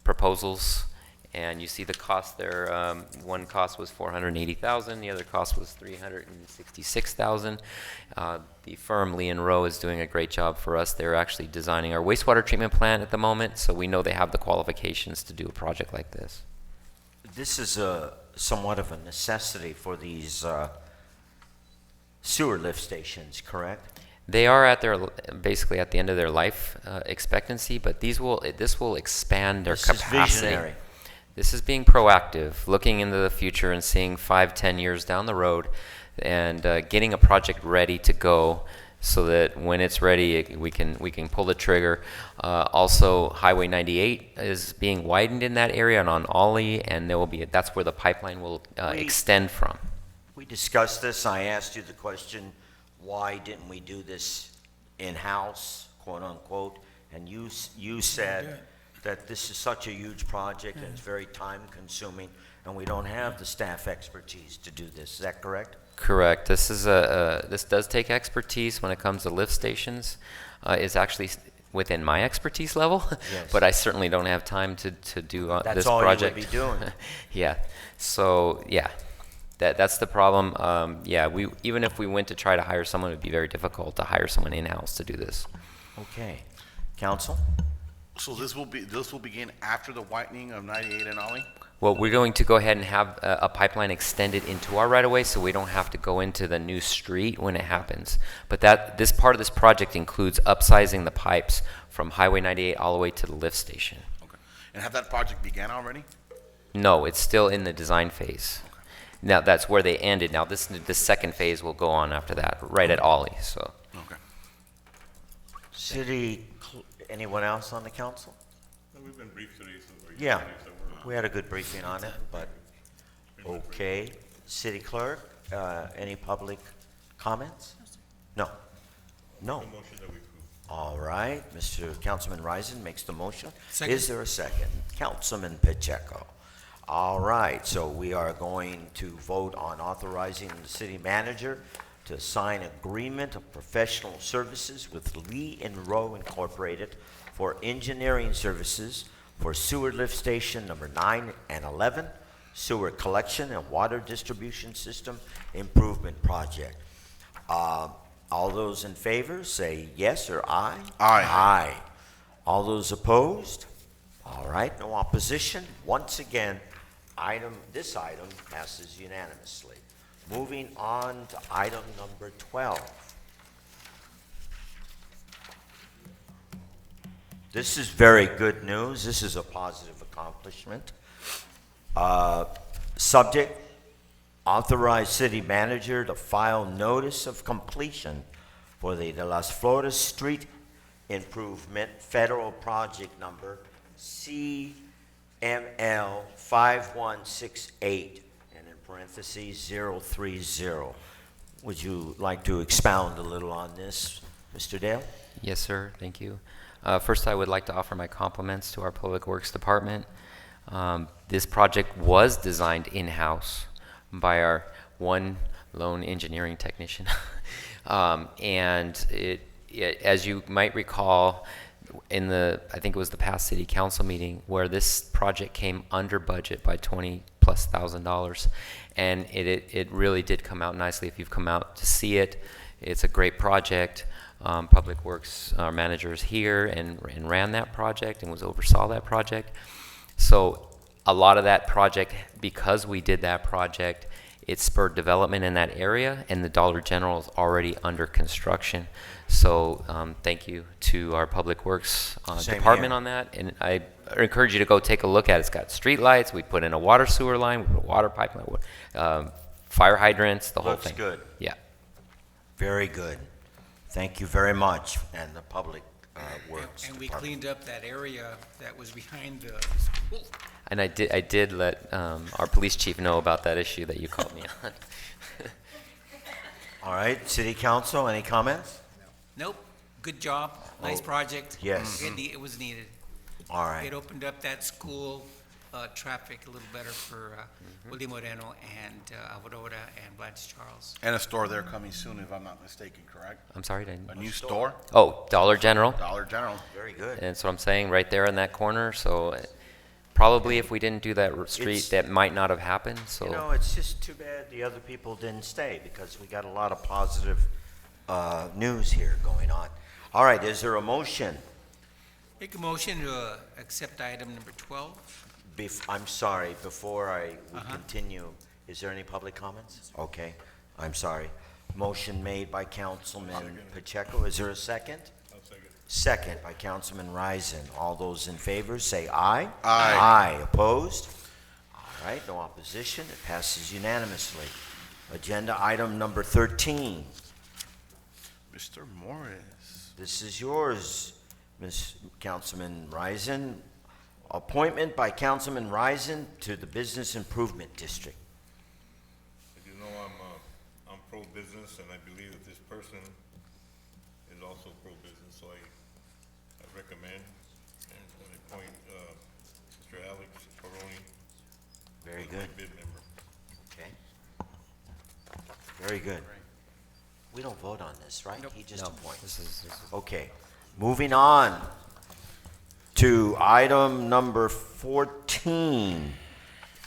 proposals, and you see the cost there. One cost was $480,000. The other cost was $366,000. The firm Leandro is doing a great job for us. They're actually designing our wastewater treatment plant at the moment, so we know they have the qualifications to do a project like this. This is somewhat of a necessity for these sewer lift stations, correct? They are at their basically at the end of their life expectancy, but this will expand their capacity. This is visionary. This is being proactive, looking into the future and seeing 5-10 years down the road, and getting a project ready to go, so that when it's ready, we can pull the trigger. Also, Highway 98 is being widened in that area and on Ollie, and that's where the pipeline will extend from. We discussed this. I asked you the question, why didn't we do this in-house, quote unquote? And you said that this is such a huge project and it's very time consuming, and we don't have the staff expertise to do this. Is that correct? Correct. This does take expertise when it comes to lift stations. It's actually within my expertise level, Yes. but I certainly don't have time to do this project. That's all you would be doing. Yeah. So yeah, that's the problem. Even if we went to try to hire someone, it would be very difficult to hire someone in-house to do this. Okay. Council? So this will begin after the widening of 98 and Ollie? Well, we're going to go ahead and have a pipeline extended into our right-of-way, so we don't have to go into the new street when it happens. But this part of this project includes upsizing the pipes from Highway 98 all the way to the lift station. Okay. And have that project began already? No, it's still in the design phase. Okay. Now, that's where they ended. Now, this second phase will go on after that, right at Ollie. So, Okay. Anyone else on the council? We've been briefed today, so Yeah, we had a good briefing on it, but, okay. City clerk, any public comments? No? No. motion that we approve. All right, Mr. Councilman Risen makes the motion. Second. Is there a second? Councilman Pacheco. All right, so we are going to vote on authorizing the city manager to sign agreement of professional services with Lee and Rowe Incorporated for engineering services for sewer lift station number 9 and 11, sewer collection and water distribution system improvement project. All those in favor say yes or aye. Aye. Aye. All those opposed? All right, no opposition. Once again, this item passes unanimously. Moving on to item number 12. This is very good news. This is a positive accomplishment. Subject, authorize city manager to file notice of completion for the De Las Flores Street Improvement Federal Project Number CML 5168, and in parentheses 030. Would you like to expound a little on this, Mr. Dale? yes, sir. Thank you. First, I would like to offer my compliments to our Public Works Department. This project was designed in-house by our one lone engineering technician. And as you might recall, I think it was the past city council meeting where this project came under budget by $20,000+, and it really did come out nicely. If you've come out to see it, it's a great project. Public Works, our manager is here and ran that project and oversaw that project. So a lot of that project, because we did that project, it spurred development in that area, and the Dollar General is already under construction. So thank you to our Public Works department on that, and I encourage you to go take a look at it. It's got street lights, we put in a water sewer line, we put a water pipeline, fire hydrants, the whole thing. Looks good. Yeah. Very good. Thank you very much, and the Public Works And we Department. cleaned up that area that was behind the school. And I did let our police chief know about that issue that you called me on. All right, City Council, any comments? Nope, good job, nice Oh, project. yes. It was needed. All right. It opened up that school traffic a little better for Willie Moreno and Aurora and Blanche Charles. And a store there coming soon, if I'm not mistaken, correct? I'm sorry, A new store? Oh, Dollar General. Dollar General. Very good. And that's what I'm saying, right there in that corner. So probably if we didn't do that street, It's- that might not have happened. So You know, it's just too bad the other people didn't stay, because we got a lot of positive news here going on. All right, is there a motion? Make a motion to accept item number 12. I'm sorry, before we continue, is there any public comments? Okay, I'm sorry. Motion made by Councilman Pacheco. Is there a second? I'll second. Second by Councilman Risen. All those in favor, say aye. Aye. Aye. Opposed? All right, no opposition. It passes unanimously. Agenda item number 13. Mr. Morris. This is yours, Ms. Councilman Risen. Appointment by Councilman Risen to the Business Improvement District. As you know, I'm pro-business, and I believe that this person is also pro-business, so I recommend and appoint Mr. Alex Peroni. Very as my good. bid member. Okay. Very good. We don't vote on this, right? He just no, appoints. this is Okay. Moving on to item number 14,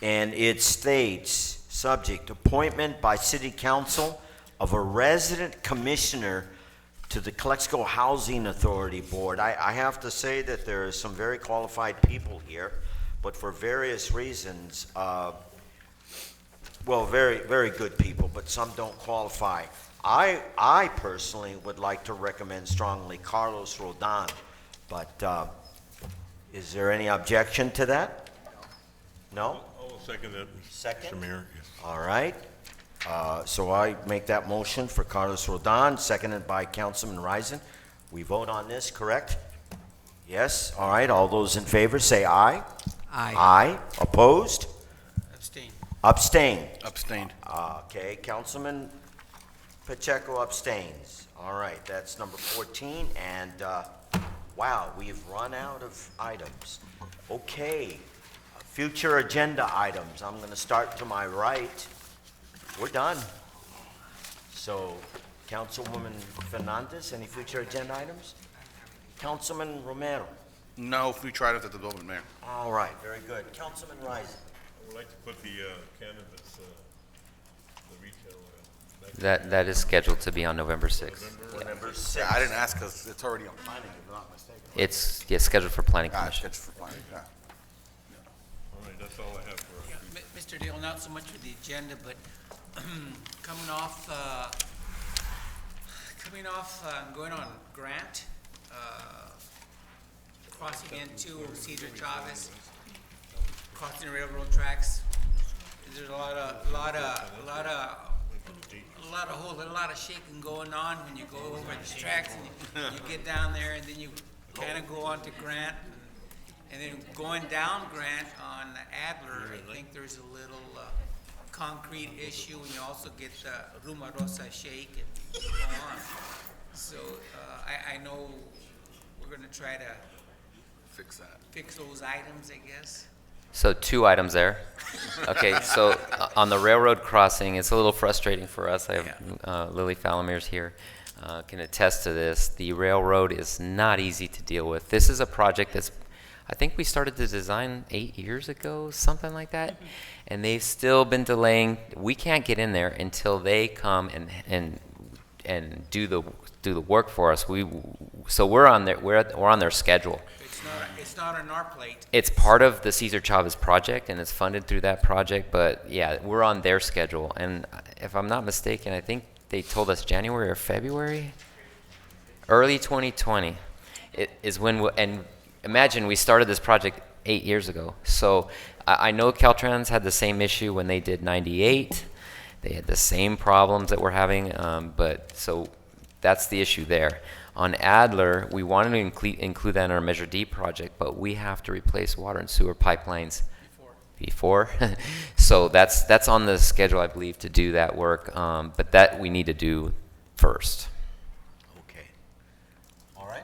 and it states, subject, appointment by City Council of a resident commissioner to the Calexico Housing Authority Board. I have to say that there are some very qualified people here, but for various reasons, well, very, very good people, but some don't qualify. I personally would like to recommend strongly Carlos Roldan, but is there any objection to that? No? I'll second that, Second? Mr. Mayor. Yes. All right. So I make that motion for Carlos Roldan, seconded by Councilman Risen. We vote on this, correct? Yes? All right. All those in favor say aye. Aye. Aye. Opposed? Abstain. Abstain. Abstained. Okay, Councilman Pacheco abstains. All right, that's number 14, and wow, we've run out of items. Okay, future agenda items. I'm going to start to my right. We're done. So, Councilwoman Fernandez, any future agenda items? Councilman Romero. No, we tried it at the development, Mayor. All right, very good. Councilman Risen. I would like to put the candidates, the retail, back that is scheduled to be on November 6th. November Yeah, 6th. I didn't ask because it's already on planning, if I'm not mistaken. It's scheduled for Planning Ah, it's Commission. scheduled for planning, yeah. All right, that's all I have for Mr. Dale, not so much for the agenda, but coming off, going on Grant, crossing into Cesar Chavez, crossing the railroad tracks. There's a lot of shaking going on when you go over the tracks and you get down there, and then you kind of go on to Grant. And then going down Grant on Adler, I think there's a little concrete issue, and you also get the Rumarosa shake and go on. So I know we're gonna try to Fix that. fix those items, I guess. So 2 items there. Okay, so on the railroad crossing, it's a little frustrating for us. I have Lily Falamir's here, can attest to this. The railroad is not easy to deal with. This is a project that's, I think we started the design 8 years ago, something like that, and they've still been delaying. We can't get in there until they come and do the work for us. So we're on their schedule. It's not on our plate. It's part of the Cesar Chavez project, and it's funded through that project, but yeah, we're on their schedule. And if I'm not mistaken, I think they told us January or February? Early 2020 is when, and imagine we started this project 8 years ago. So I know Caltrans had the same issue when they did 98. They had the same problems that we're having, but so that's the issue there. On Adler, we wanted to include that in our Measure D project, but we have to replace water and sewer pipelines before. So that's on the schedule, I believe, to do that work, but that we need to do first. Okay. All right.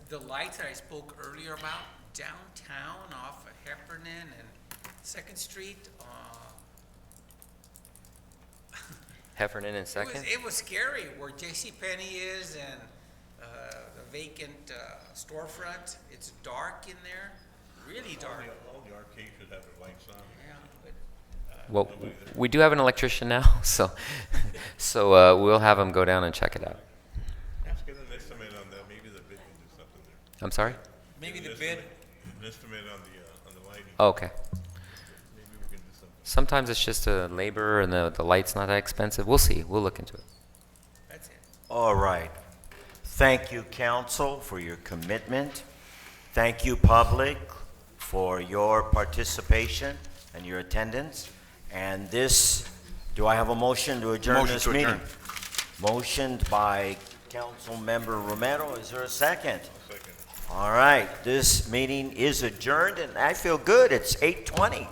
The lights that I spoke earlier about downtown off of Heffernan and Second Street, Heffernan in second? it was scary where J.C. Penney is and the vacant storefront. It's dark in there, really dark. All the arcades should have their lights on. Yeah, but Well, we do have an electrician now, so we'll have him go down and check it out. Let's get an estimate on that, maybe the bid can do something there. I'm sorry? maybe the An bid. estimate on the lighting. Oh, okay. Maybe we can do something. Sometimes it's just labor and the light's not that expensive. We'll see. We'll look into it. That's it. All right. Thank you, council, for your commitment. Thank you, public, for your participation and your attendance. And this, do I have a motion to adjourn Motion this to meeting? adjourn. Motioned by Councilmember Romero. Is there a second? Second. All right. This meeting is adjourned, and I feel good. It's 8:20.